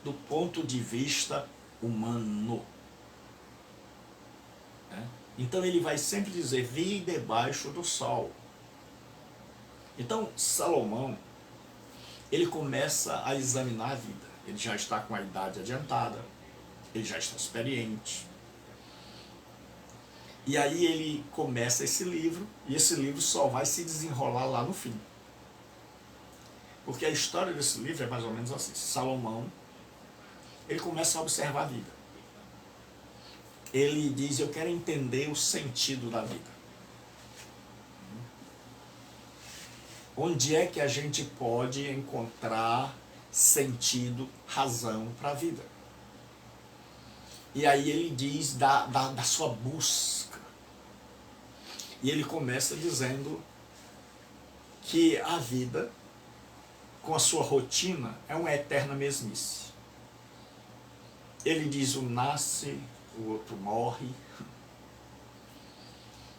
do ponto de vista humano. Então ele vai sempre dizer, vi debaixo do sol. Então Salomão, ele começa a examinar a vida. Ele já está com a idade adiantada, ele já está experiente. E aí ele começa esse livro, e esse livro só vai se desenrolar lá no fim. Porque a história desse livro é mais ou menos assim. Salomão, ele começa a observar a vida. Ele diz, eu quero entender o sentido da vida. Onde é que a gente pode encontrar sentido, razão para a vida? E aí ele diz da sua busca. E ele começa dizendo que a vida, com a sua rotina, é uma eterna mesmice. Ele diz, um nasce, o outro morre.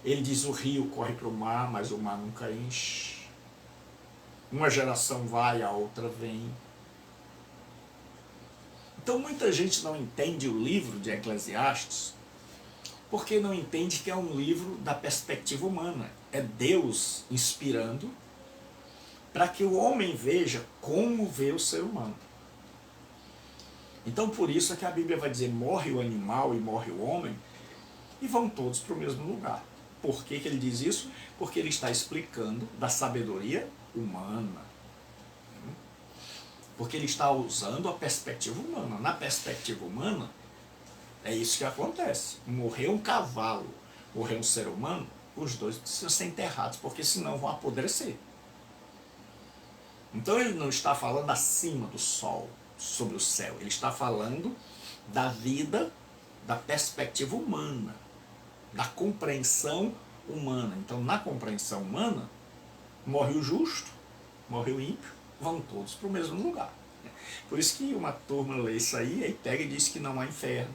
Ele diz, o rio corre para o mar, mas o mar nunca enche. Uma geração vai, a outra vem. Então muita gente não entende o livro de Eclesiastes porque não entende que é um livro da perspectiva humana. É Deus inspirando para que o homem veja como vê o ser humano. Então por isso é que a Bíblia vai dizer, morre o animal e morre o homem, e vão todos para o mesmo lugar. Por que ele diz isso? Porque ele está explicando da sabedoria humana. Porque ele está usando a perspectiva humana. Na perspectiva humana, é isso que acontece. Morreu um cavalo, morreu um ser humano, os dois precisam ser enterrados, porque senão vão apodrecer. Então ele não está falando acima do sol, sobre o céu. Ele está falando da vida, da perspectiva humana, da compreensão humana. Então na compreensão humana, morre o justo, morre o ímpio, vão todos para o mesmo lugar. Por isso que uma turma lê isso aí pega e diz que não há inferno,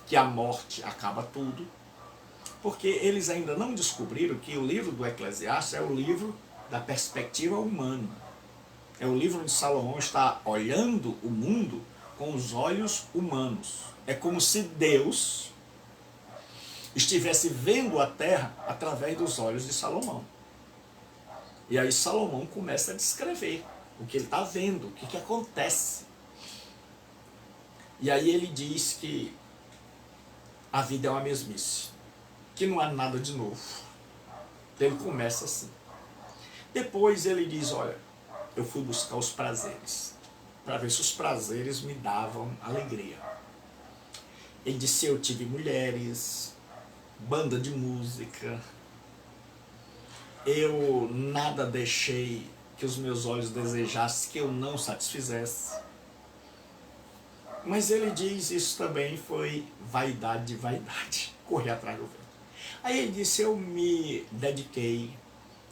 que a morte acaba tudo, porque eles ainda não descobriram que o livro do Eclesiastes é o livro da perspectiva humana. É o livro onde Salomão está olhando o mundo com os olhos humanos. É como se Deus estivesse vendo a terra através dos olhos de Salomão. E aí Salomão começa a descrever o que ele está vendo, o que acontece. E aí ele diz que a vida é uma mesmice, que não há nada de novo. Então ele começa assim. Depois ele diz, olha, eu fui buscar os prazeres, para ver se os prazeres me davam alegria. Ele disse, eu tive mulheres, banda de música, eu nada deixei que os meus olhos desejassem que eu não satisfizesse. Mas ele diz, isso também foi vaidade de vaidade, correr atrás do vento. Aí ele disse, eu me dediquei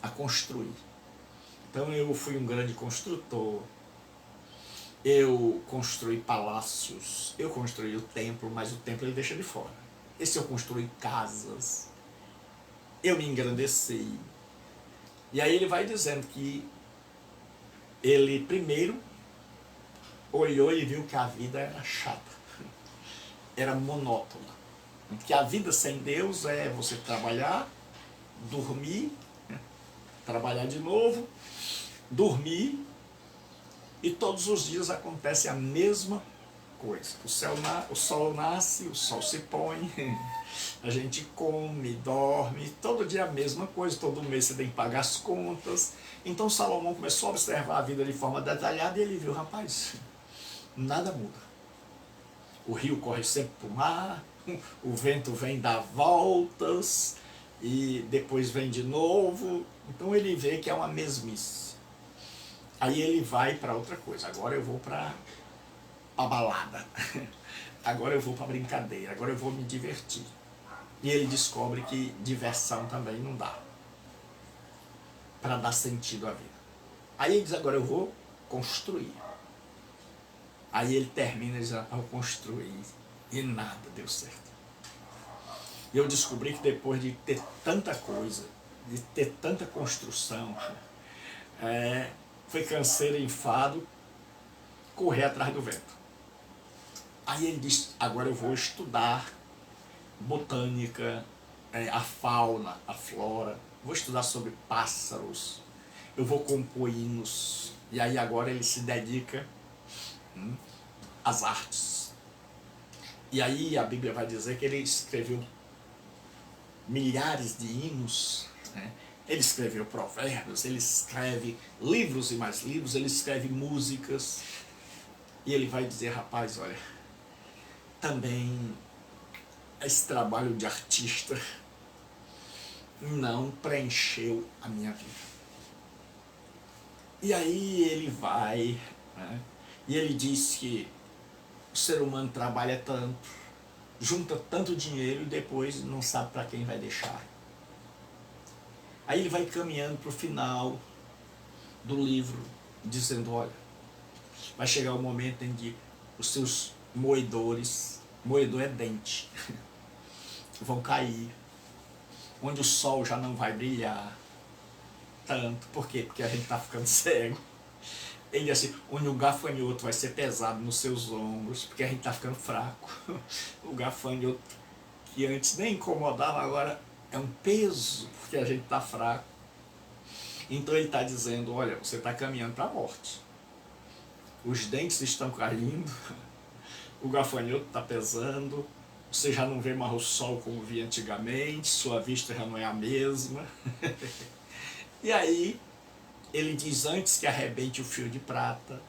a construir. Então eu fui um grande construtor, eu construí palácios, eu construí o templo, mas o templo ele deixa de fora. Esse eu construí casas, eu me engrandeci. E aí ele vai dizendo que ele primeiro olhou e viu que a vida era chata, era monótona. Que a vida sem Deus é você trabalhar, dormir, trabalhar de novo, dormir, e todos os dias acontece a mesma coisa. O sol nasce, o sol se põe, a gente come, dorme, todo dia a mesma coisa, todo mês você tem que pagar as contas. Então Salomão começou a observar a vida de forma detalhada e ele viu, rapaz, nada muda. O rio corre sempre para o mar, o vento vem dar voltas e depois vem de novo. Então ele vê que é uma mesmice. Aí ele vai para outra coisa. Agora eu vou para a balada. Agora eu vou para a brincadeira. Agora eu vou me divertir. E ele descobre que diversão também não dá para dar sentido à vida. Aí ele diz, agora eu vou construir. Aí ele termina dizendo, ao construir, e nada deu certo. E eu descobri que depois de ter tanta coisa, de ter tanta construção, foi canseiro e enfado correr atrás do vento. Aí ele disse, agora eu vou estudar botânica, a fauna, a flora, vou estudar sobre pássaros, eu vou compor hinos. E aí agora ele se dedica às artes. E aí a Bíblia vai dizer que ele escreveu milhares de hinos, né? Ele escreveu provérbios, ele escreve livros e mais livros, ele escreve músicas. E ele vai dizer, rapaz, olha, também esse trabalho de artista não preencheu a minha vida. E aí ele vai, né? E ele diz que o ser humano trabalha tanto, junta tanto dinheiro e depois não sabe para quem vai deixar. Aí ele vai caminhando para o final do livro, dizendo, olha, vai chegar o momento em que os seus moedores, moedor é dente, vão cair, onde o sol já não vai brilhar tanto. Por quê? Porque a gente está ficando cego. Ele diz assim, onde o gafanhoto vai ser pesado nos seus ombros, porque a gente está ficando fraco. O gafanhoto que antes nem incomodava, agora é um peso, porque a gente está fraco. Então ele está dizendo, olha, você está caminhando para a morte. Os dentes estão caindo, o gafanhoto está pesando, você já não vê mais o sol como via antigamente, sua vista já não é a mesma. E aí ele diz, antes que arrebente o fio de prata,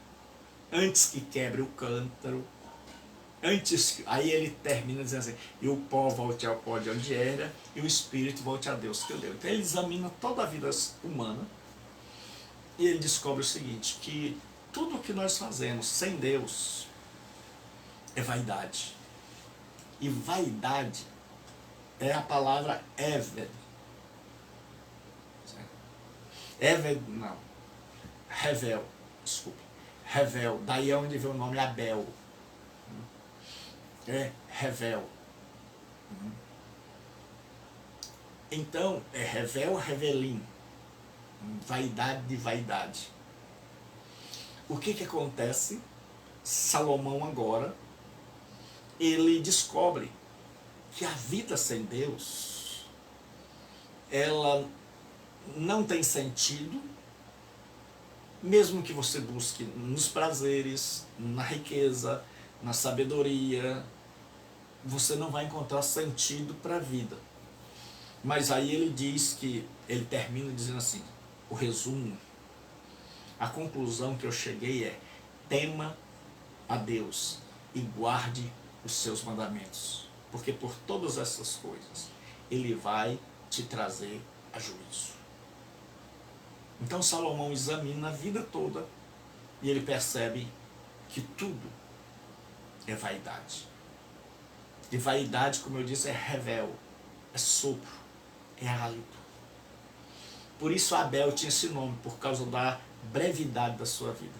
antes que quebre o cântaro, aí ele termina dizendo assim, e o pó volte ao pó de onde era, e o espírito volte a Deus que o deu. Então ele examina toda a vida humana, e ele descobre o seguinte, que tudo o que nós fazemos sem Deus é vaidade. E vaidade é a palavra Eved. Eved, não. Revel, desculpe. Revel, daí é onde vem o nome Abel. É Revel. Então, é Revel, Revelim. Vaidade de vaidade. O que acontece? Salomão agora, ele descobre que a vida sem Deus, ela não tem sentido, mesmo que você busque nos prazeres, na riqueza, na sabedoria, você não vai encontrar sentido para a vida. Mas aí ele diz que, ele termina dizendo assim, o resumo, a conclusão que eu cheguei é, tema a Deus e guarde os seus mandamentos, porque por todas essas coisas ele vai te trazer a juízo. Então Salomão examina a vida toda e ele percebe que tudo é vaidade. E vaidade, como eu disse, é revel, é sopro, é hálito. Por isso Abel tinha esse nome, por causa da brevidade da sua vida.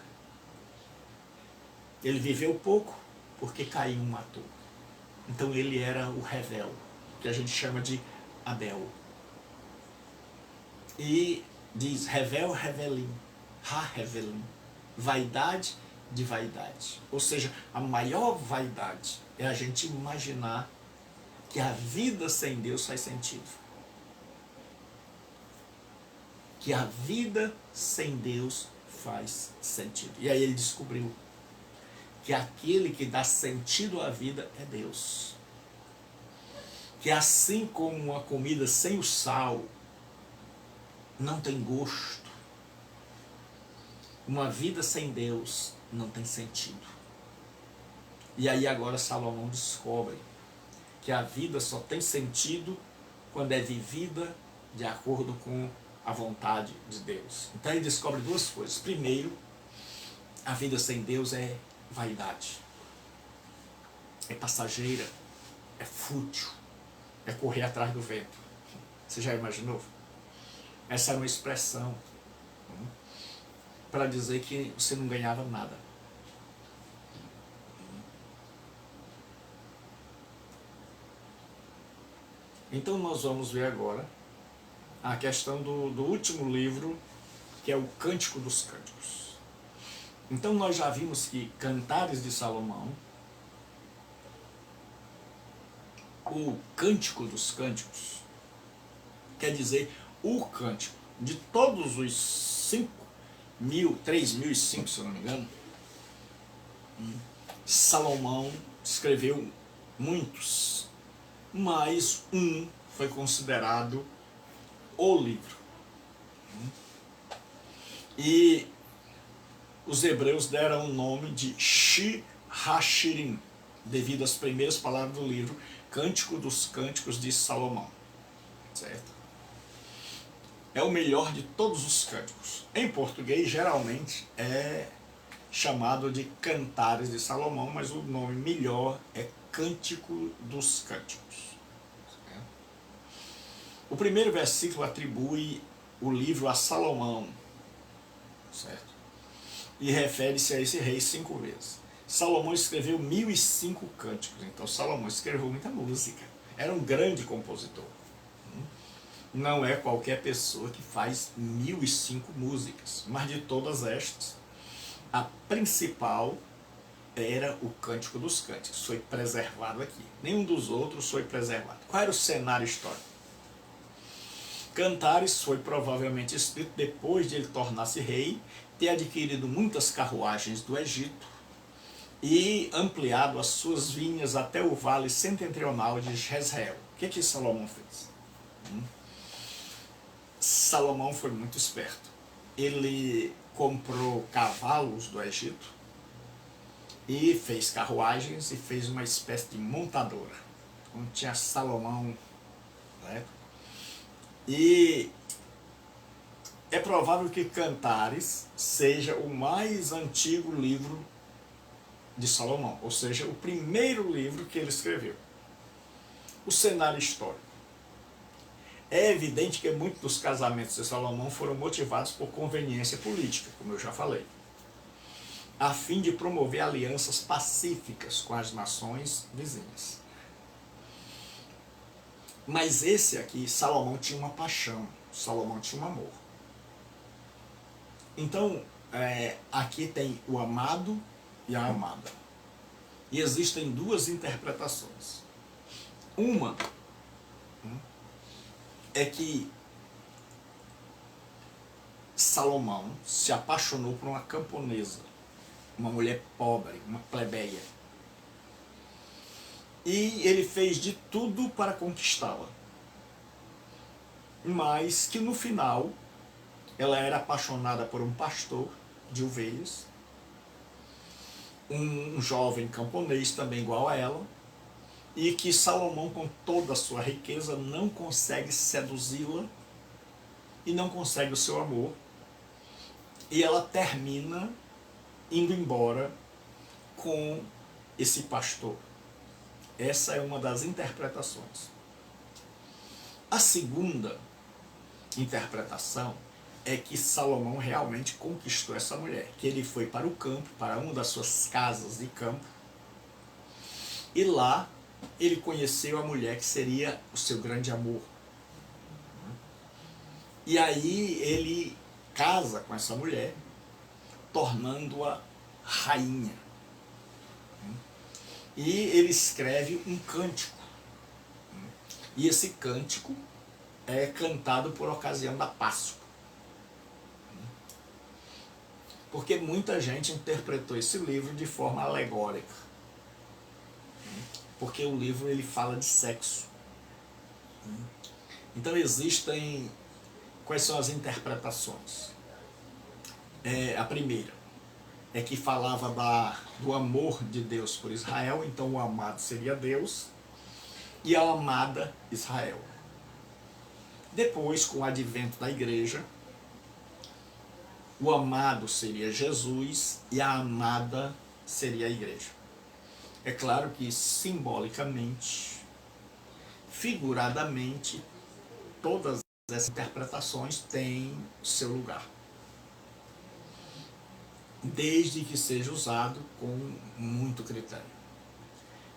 Ele viveu pouco porque Caim o matou. Então ele era o revel, que a gente chama de Abel. E diz revel, revelim, ha-revelim, vaidade de vaidade. Ou seja, a maior vaidade é a gente imaginar que a vida sem Deus faz sentido. Que a vida sem Deus faz sentido. E aí ele descobriu que aquele que dá sentido à vida é Deus. Que assim como uma comida sem o sal não tem gosto, uma vida sem Deus não tem sentido. E aí agora Salomão descobre que a vida só tem sentido quando é vivida de acordo com a vontade de Deus. Então ele descobre duas coisas. Primeiro, a vida sem Deus é vaidade, é passageira, é fútil, é correr atrás do vento. Você já imaginou? Essa era uma expressão para dizer que você não ganhava nada. Então nós vamos ver agora a questão do último livro, que é o Cântico dos Cânticos. Então nós já vimos que Cantares de Salomão, o Cântico dos Cânticos, quer dizer o cântico de todos os 3.005, se eu não me engano. Salomão escreveu muitos, mas um foi considerado o livro. E os hebreus deram o nome de Shir-Hashirim, devido às primeiras palavras do livro, Cântico dos Cânticos de Salomão. Certo? É o melhor de todos os cânticos. Em português, geralmente, é chamado de Cantares de Salomão, mas o nome melhor é Cântico dos Cânticos. Certo? O primeiro versículo atribui o livro a Salomão, certo? E refere-se a esse rei 5 vezes. Salomão escreveu 1005 cânticos, então Salomão escreveu muita música. Era um grande compositor. Não é qualquer pessoa que faz 1005 músicas, mas de todas estas, a principal era o Cântico dos Cânticos, foi preservado aqui. Nenhum dos outros foi preservado. Qual era o cenário histórico? Cantares foi provavelmente escrito depois de ele tornar-se rei, ter adquirido muitas carruagens do Egito e ampliado as suas vinhas até o vale setentrional de Jezreel. O que Salomão fez? Salomão foi muito esperto. Ele comprou cavalos do Egito e fez carruagens e fez uma espécie de montadora, onde tinha Salomão, né? E é provável que Cantares seja o mais antigo livro de Salomão, ou seja, o primeiro livro que ele escreveu. O cenário histórico. É evidente que muitos dos casamentos de Salomão foram motivados por conveniência política, como eu já falei, a fim de promover alianças pacíficas com as nações vizinhas. Mas esse aqui, Salomão tinha uma paixão, Salomão tinha um amor. Então, aqui tem o amado e a amada. E existem duas interpretações. Uma é que Salomão se apaixonou por uma camponesa, uma mulher pobre, uma plebeia. E ele fez de tudo para conquistá-la. Mas que no final, ela era apaixonada por um pastor de ovelhas, um jovem camponês também igual a ela, e que Salomão, com toda a sua riqueza, não consegue seduzi-la e não consegue o seu amor. E ela termina indo embora com esse pastor. Essa é uma das interpretações. A segunda interpretação é que Salomão realmente conquistou essa mulher, que ele foi para o campo, para uma das suas casas de campo, e lá ele conheceu a mulher que seria o seu grande amor. E aí ele casa com essa mulher, tornando-a rainha. E ele escreve um cântico E esse cântico é cantado por ocasião da Páscoa. Porque muita gente interpretou esse livro de forma alegórica. Porque o livro ele fala de sexo. Então existem... Quais são as interpretações? A primeira é que falava do amor de Deus por Israel, então o amado seria Deus e a amada Israel. Depois, com o advento da igreja, o amado seria Jesus e a amada seria a igreja. É claro que simbolicamente, figuradamente, todas essas interpretações têm seu lugar, desde que seja usado com muito critério.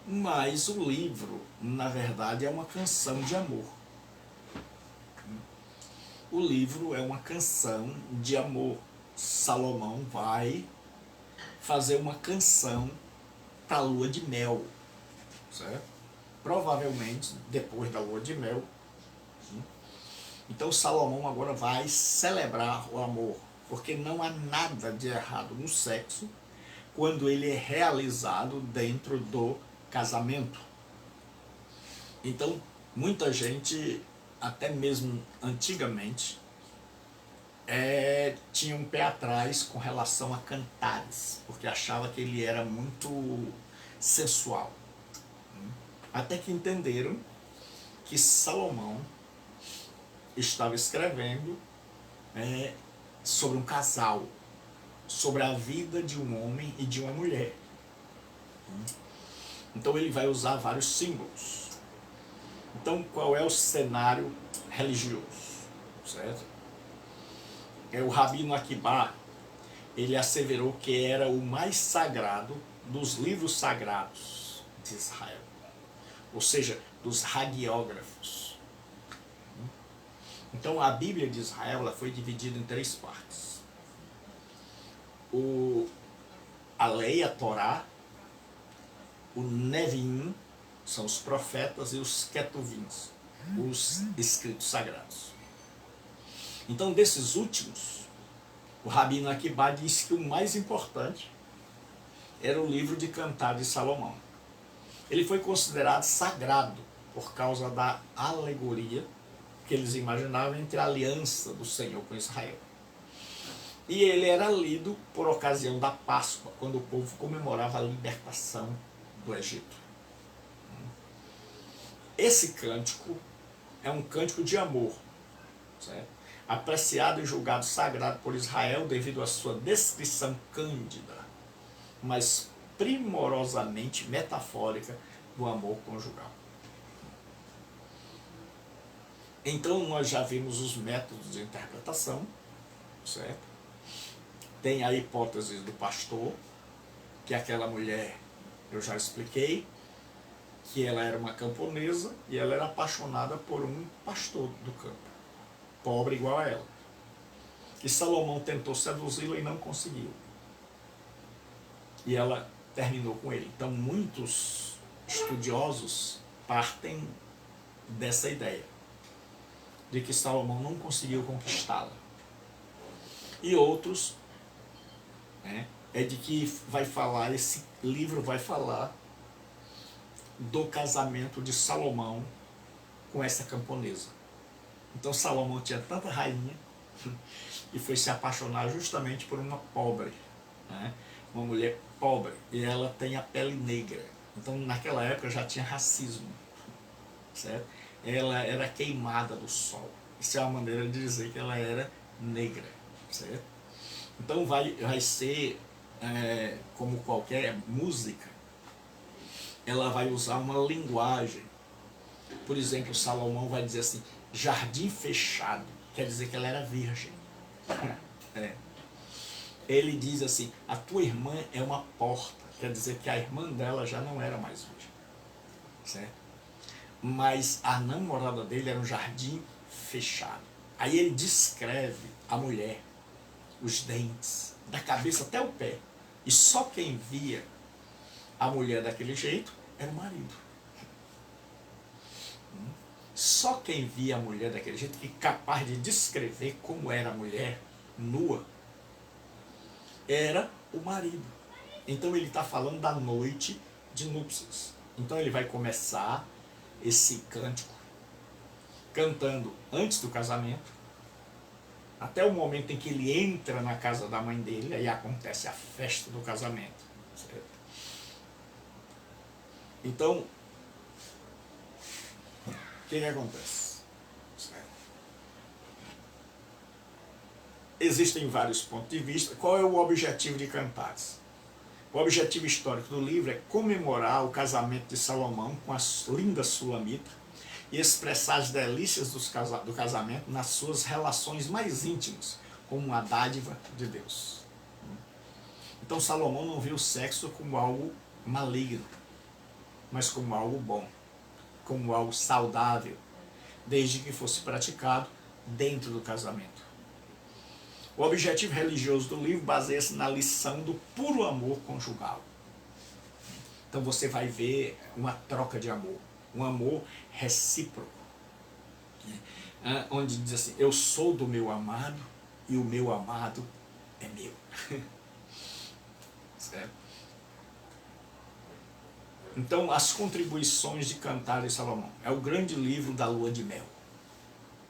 Mas o livro, na verdade, é uma canção de amor. O livro é uma canção de amor. Salomão vai fazer uma canção para a lua de mel, certo? Provavelmente depois da lua de mel. Então Salomão agora vai celebrar o amor, porque não há nada de errado no sexo quando ele é realizado dentro do casamento. Então muita gente, até mesmo antigamente, tinha um pé atrás com relação a cantares, porque achava que ele era muito sensual. Até que entenderam que Salomão estava escrevendo sobre um casal, sobre a vida de um homem e de uma mulher. Então ele vai usar vários símbolos. Então qual é o cenário religioso? Certo? O Rabino Akiba, ele asseverou que era o mais sagrado dos livros sagrados de Israel. Ou seja, dos hagiógrafos. Então a Bíblia de Israel ela foi dividida em 3 partes. A lei, a Torá, o Neviim, são os profetas, e os Ketuvins, os escritos sagrados. Então desses últimos, o Rabino Akiba disse que o mais importante era o livro de Cantar de Salomão. Ele foi considerado sagrado por causa da alegoria que eles imaginavam entre a aliança do Senhor com Israel. E ele era lido por ocasião da Páscoa, quando o povo comemorava a libertação do Egito. Esse cântico é um cântico de amor, certo? Apreciado e julgado sagrado por Israel devido à sua descrição cândida, mas primorosamente metafórica do amor conjugal. Então nós já vimos os métodos de interpretação, certo? Tem a hipótese do pastor, que aquela mulher, eu já expliquei, que ela era uma camponesa e ela era apaixonada por um pastor do campo, pobre igual a ela. E Salomão tentou seduzi-la e não conseguiu. E ela terminou com ele. Então muitos estudiosos partem dessa ideia, de que Salomão não conseguiu conquistá-la. E outros, é de que vai falar, esse livro vai falar do casamento de Salomão com essa camponesa. Então Salomão tinha tanta rainha e foi se apaixonar justamente por uma pobre, uma mulher pobre, e ela tem a pele negra. Então naquela época já tinha racismo, certo? Ela era queimada do sol. Isso é uma maneira de dizer que ela era negra, certo? Então vai ser, como qualquer música, ela vai usar uma linguagem. Por exemplo, Salomão vai dizer assim, jardim fechado, quer dizer que ela era virgem. Ele diz assim, a tua irmã é uma porta, quer dizer que a irmã dela já não era mais virgem, certo? Mas a namorada dele era um jardim fechado. Aí ele descreve a mulher, os dentes, da cabeça até o pé. E só quem via a mulher daquele jeito era o marido. Só quem via a mulher daquele jeito, que capaz de descrever como era a mulher nua, era o marido. Então ele está falando da noite de núpcias. Então ele vai começar esse cântico cantando antes do casamento, até o momento em que ele entra na casa da mãe dele, aí acontece a festa do casamento. Certo? Então, o que acontece? Certo? Existem vários pontos de vista. Qual é o objetivo de Cantares? O objetivo histórico do livro é comemorar o casamento de Salomão com a linda Sulamita e expressar as delícias do casamento nas suas relações mais íntimas, como uma dádiva de Deus. Então Salomão não viu o sexo como algo maligno, mas como algo bom, como algo saudável, desde que fosse praticado dentro do casamento. O objetivo religioso do livro baseia-se na lição do puro amor conjugal. Então você vai ver uma troca de amor, um amor recíproco, onde diz assim, eu sou do meu amado e o meu amado é meu. Certo? Então, as contribuições de Cantares de Salomão é o grande livro da lua de mel.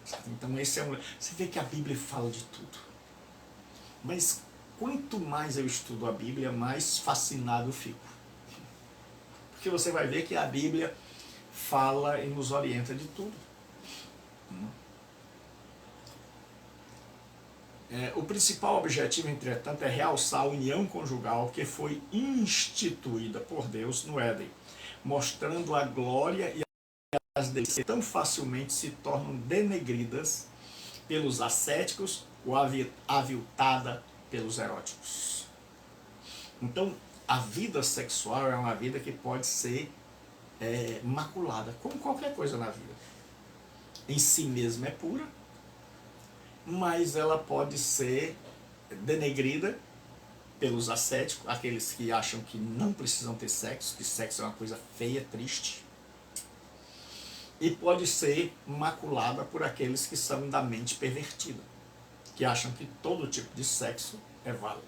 Certo? Então, esse é você vê que a Bíblia fala de tudo. Mas quanto mais eu estudo a Bíblia, mais fascinado eu fico. Porque você vai ver que a Bíblia fala e nos orienta de tudo. O principal objetivo, entretanto, é realçar a união conjugal que foi instituída por Deus no Éden, mostrando a glória e as delícias que tão facilmente se tornam denegridas pelos ascéticos ou aviltada pelos eróticos. Então, a vida sexual é uma vida que pode ser maculada, como qualquer coisa na vida. Em si mesma é pura, mas ela pode ser denegrida pelos ascéticos, aqueles que acham que não precisam ter sexo, que sexo é uma coisa feia, triste. E pode ser maculada por aqueles que são da mente pervertida, que acham que todo tipo de sexo é válido.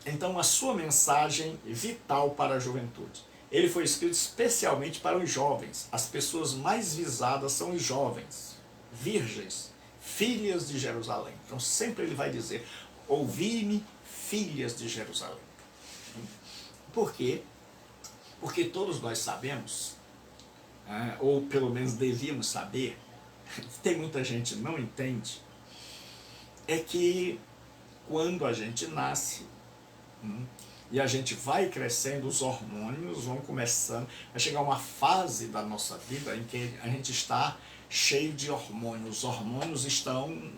Então, a sua mensagem vital para a juventude. Ele foi escrito especialmente para os jovens. As pessoas mais visadas são os jovens, virgens, filhas de Jerusalém. Então, sempre ele vai dizer, ouvi-me, filhas de Jerusalém. Por quê? Porque todos nós sabemos, ou pelo menos devíamos saber, tem muita gente que não entende, é que quando a gente nasce e a gente vai crescendo, os hormônios vão começando, vai chegar uma fase da nossa vida em que a gente está cheio de hormônios, os hormônios estão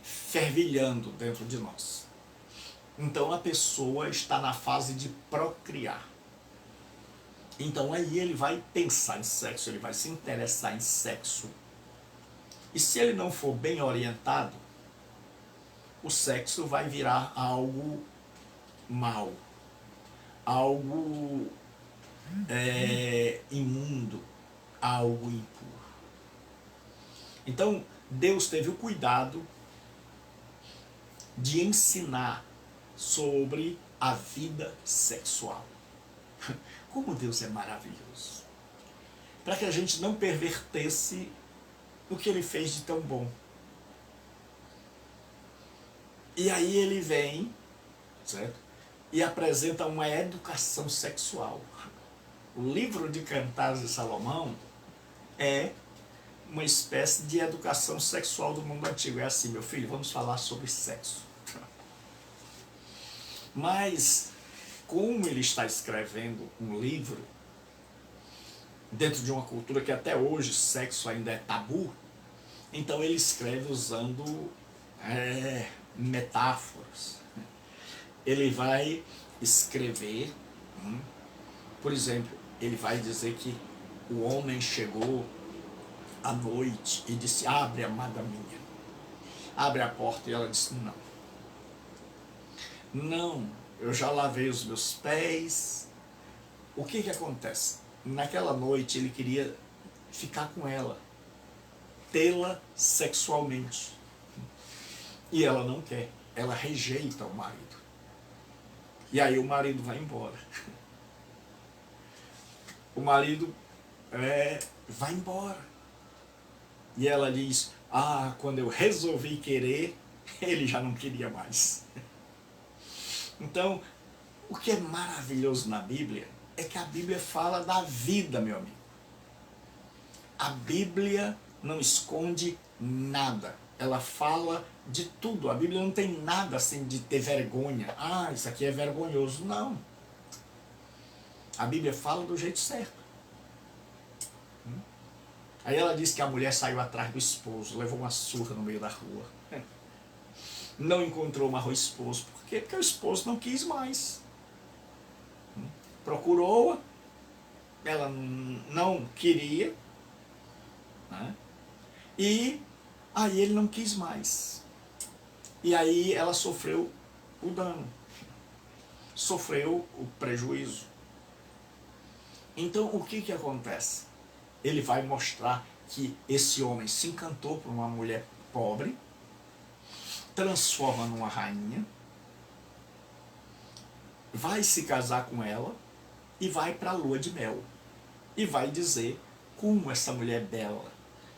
fervilhando dentro de nós. Então a pessoa está na fase de procriar. Então aí ele vai pensar em sexo, ele vai se interessar em sexo. E se ele não for bem orientado, o sexo vai virar algo mal, algo imundo, algo impuro. Então Deus teve o cuidado de ensinar sobre a vida sexual. Como Deus é maravilhoso. Para que a gente não pervertesse o que ele fez de tão bom. E aí ele vem, certo? E apresenta uma educação sexual. O livro de Cantares de Salomão é uma espécie de educação sexual do mundo antigo. É assim, meu filho, vamos falar sobre sexo. Mas, como ele está escrevendo um livro dentro de uma cultura que até hoje sexo ainda é tabu, então ele escreve usando metáforas. Ele vai escrever, por exemplo, ele vai dizer que o homem chegou à noite e disse, abre, amada minha. Abre a porta, e ela disse, não. Não, eu já lavei os meus pés. O que acontece? Naquela noite ele queria ficar com ela, tê-la sexualmente. E ela não quer, ela rejeita o marido. E aí o marido vai embora. O marido vai embora. E ela diz, quando eu resolvi querer, ele já não queria mais. Então, o que é maravilhoso na Bíblia é que a Bíblia fala da vida, meu amigo. A Bíblia não esconde nada. Ela fala de tudo. A Bíblia não tem nada assim de ter vergonha. Isso aqui é vergonhoso. Não. A Bíblia fala do jeito certo. Aí ela diz que a mulher saiu atrás do esposo, levou uma surra no meio da rua. Não encontrou mais o esposo. Por quê? Porque o esposo não quis mais. Procurou-a, ela não queria, né? E aí ele não quis mais. E aí ela sofreu o dano, sofreu o prejuízo. Então o que acontece? Ele vai mostrar que esse homem se encantou por uma mulher pobre, transforma numa rainha, vai se casar com ela e vai para a lua de mel. E vai dizer como essa mulher é bela,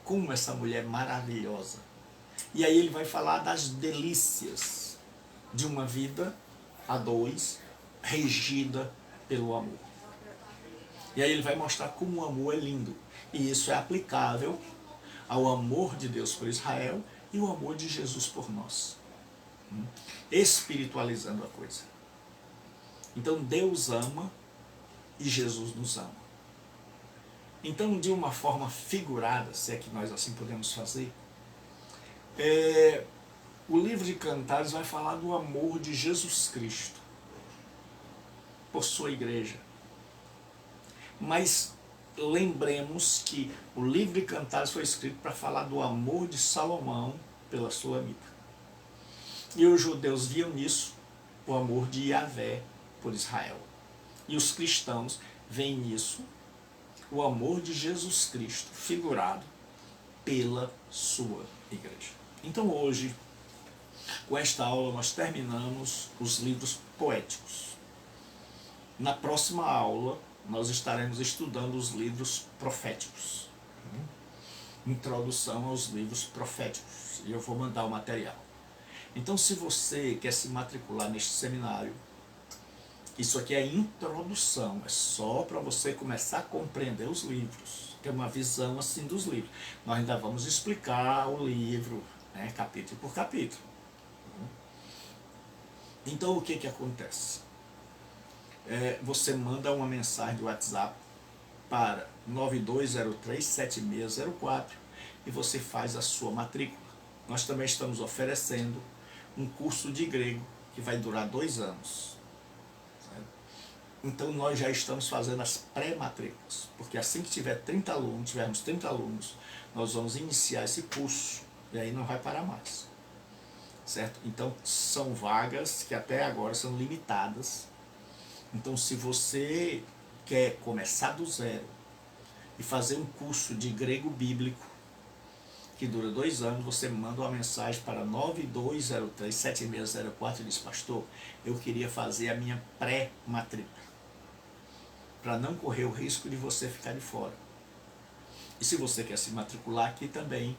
como essa mulher é maravilhosa. E aí ele vai falar das delícias de uma vida a dois, regida pelo amor. E aí ele vai mostrar como o amor é lindo. E isso é aplicável ao amor de Deus por Israel e o amor de Jesus por nós. Espiritualizando a coisa. Então Deus ama e Jesus nos ama. Então, de uma forma figurada, se é que nós assim podemos fazer, o livro de Cantares vai falar do amor de Jesus Cristo por sua igreja. Mas lembremos que o livro de Cantares foi escrito para falar do amor de Salomão pela Sulamita. E os judeus viam nisso o amor de Yahvé por Israel. E os cristãos veem nisso o amor de Jesus Cristo figurado pela sua igreja. Então hoje, com esta aula, nós terminamos os livros poéticos. Na próxima aula, nós estaremos estudando os livros proféticos. Introdução aos livros proféticos. E eu vou mandar o material. Então, se você quer se matricular neste seminário, isso aqui é introdução, é só para você começar a compreender os livros, ter uma visão assim dos livros. Nós ainda vamos explicar o livro, né, capítulo por capítulo. Então o que acontece? Você manda uma mensagem de WhatsApp para 9203-7604 e você faz a sua matrícula. Nós também estamos oferecendo um curso de grego que vai durar 2 anos. Então nós já estamos fazendo as pré-matrículas, porque assim que tivermos 30 alunos, nós vamos iniciar esse curso, e aí não vai parar mais. Certo? Então são vagas que até agora são limitadas. Então se você quer começar do zero e fazer um curso de grego bíblico, que dura 2 anos, você manda uma mensagem para 9203-7604 e diz: pastor, eu queria fazer a minha pré-matrícula, para não correr o risco de você ficar de fora. E se você quer se matricular aqui também,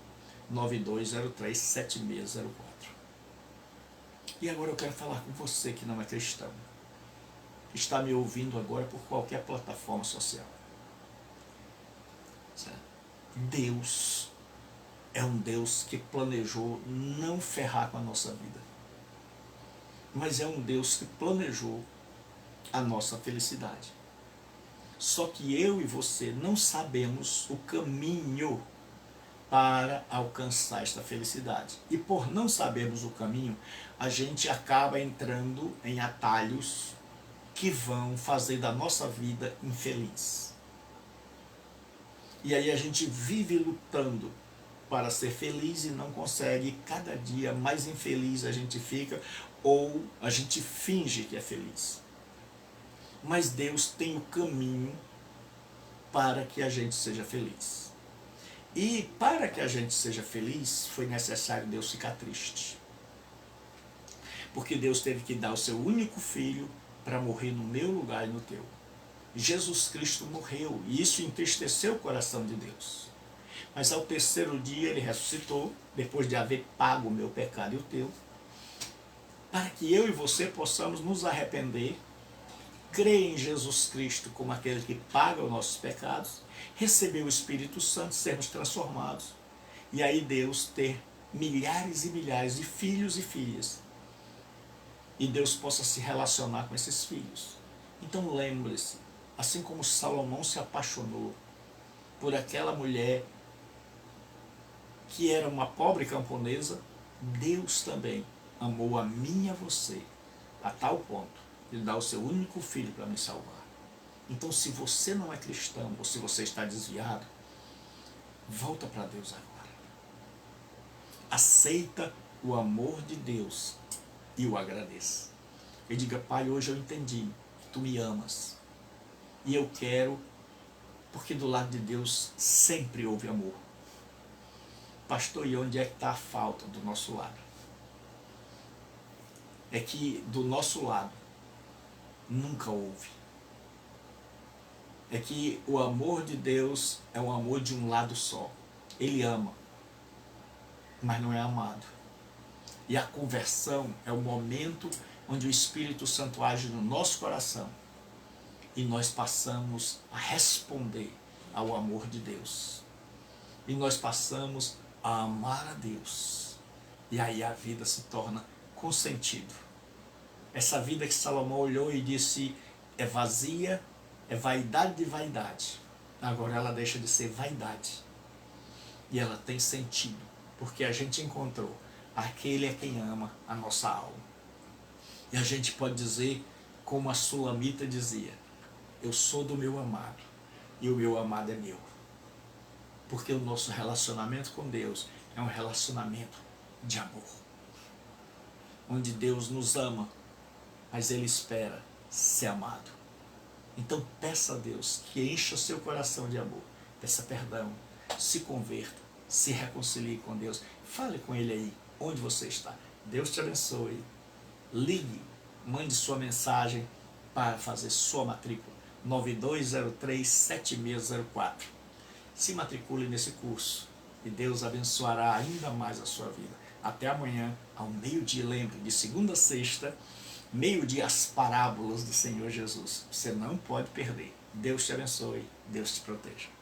9203-7604. E agora eu quero falar com você que não é cristão, que está me ouvindo agora por qualquer plataforma social. Certo? Deus é um Deus que planejou não ferrar com a nossa vida, mas é um Deus que planejou a nossa felicidade. Só que eu e você não sabemos o caminho para alcançar esta felicidade. E por não sabermos o caminho, a gente acaba entrando em atalhos que vão fazer da nossa vida infeliz. E aí a gente vive lutando para ser feliz e não consegue. Cada dia mais infeliz a gente fica, ou a gente finge que é feliz. Mas Deus tem o caminho para que a gente seja feliz. E para que a gente seja feliz, foi necessário Deus ficar triste. Porque Deus teve que dar o seu único filho para morrer no meu lugar e no teu. Jesus Cristo morreu, e isso entristeceu o coração de Deus. Mas ao terceiro dia ele ressuscitou, depois de haver pago o meu pecado e o teu, para que eu e você possamos nos arrepender, crer em Jesus Cristo como aquele que paga os nossos pecados, receber o Espírito Santo, sermos transformados, e aí Deus ter milhares e milhares de filhos e filhas, e Deus possa se relacionar com esses filhos. Então lembre-se, assim como Salomão se apaixonou por aquela mulher que era uma pobre camponesa, Deus também amou a mim e a você, a tal ponto de dar o seu único filho para me salvar. Então, se você não é cristão, ou se você está desviado, volta para Deus agora. Aceita o amor de Deus e o agradeça. E diga: Pai, hoje eu entendi que Tu me amas. E eu quero, porque do lado de Deus sempre houve amor. Pastor, e onde é que está a falta do nosso lado? É que do nosso lado nunca houve. É que o amor de Deus é um amor de um lado só. Ele ama, mas não é amado. E a conversão é o momento onde o Espírito Santo age no nosso coração e nós passamos a responder ao amor de Deus. E nós passamos a amar a Deus. E aí a vida se torna com sentido. Essa vida que Salomão olhou e disse: é vazia, é vaidade de vaidade. Agora ela deixa de ser vaidade. E ela tem sentido, porque a gente encontrou aquele é quem ama a nossa alma. E a gente pode dizer, como a Sulamita dizia: eu sou do meu amado, e o meu amado é meu. Porque o nosso relacionamento com Deus é um relacionamento de amor. Onde Deus nos ama, mas Ele espera ser amado. Então peça a Deus que encha o seu coração de amor. Peça perdão, se converta, se reconcilie com Deus. Fale com Ele aí, onde você está. Deus te abençoe. Ligue, mande sua mensagem para fazer sua matrícula. 9203-7604. Se matricule nesse curso e Deus abençoará ainda mais a sua vida. Até amanhã, ao meio-dia. Lembre, de segunda a sexta, meio-dia, as parábolas do Senhor Jesus. Você não pode perder. Deus te abençoe, Deus te proteja.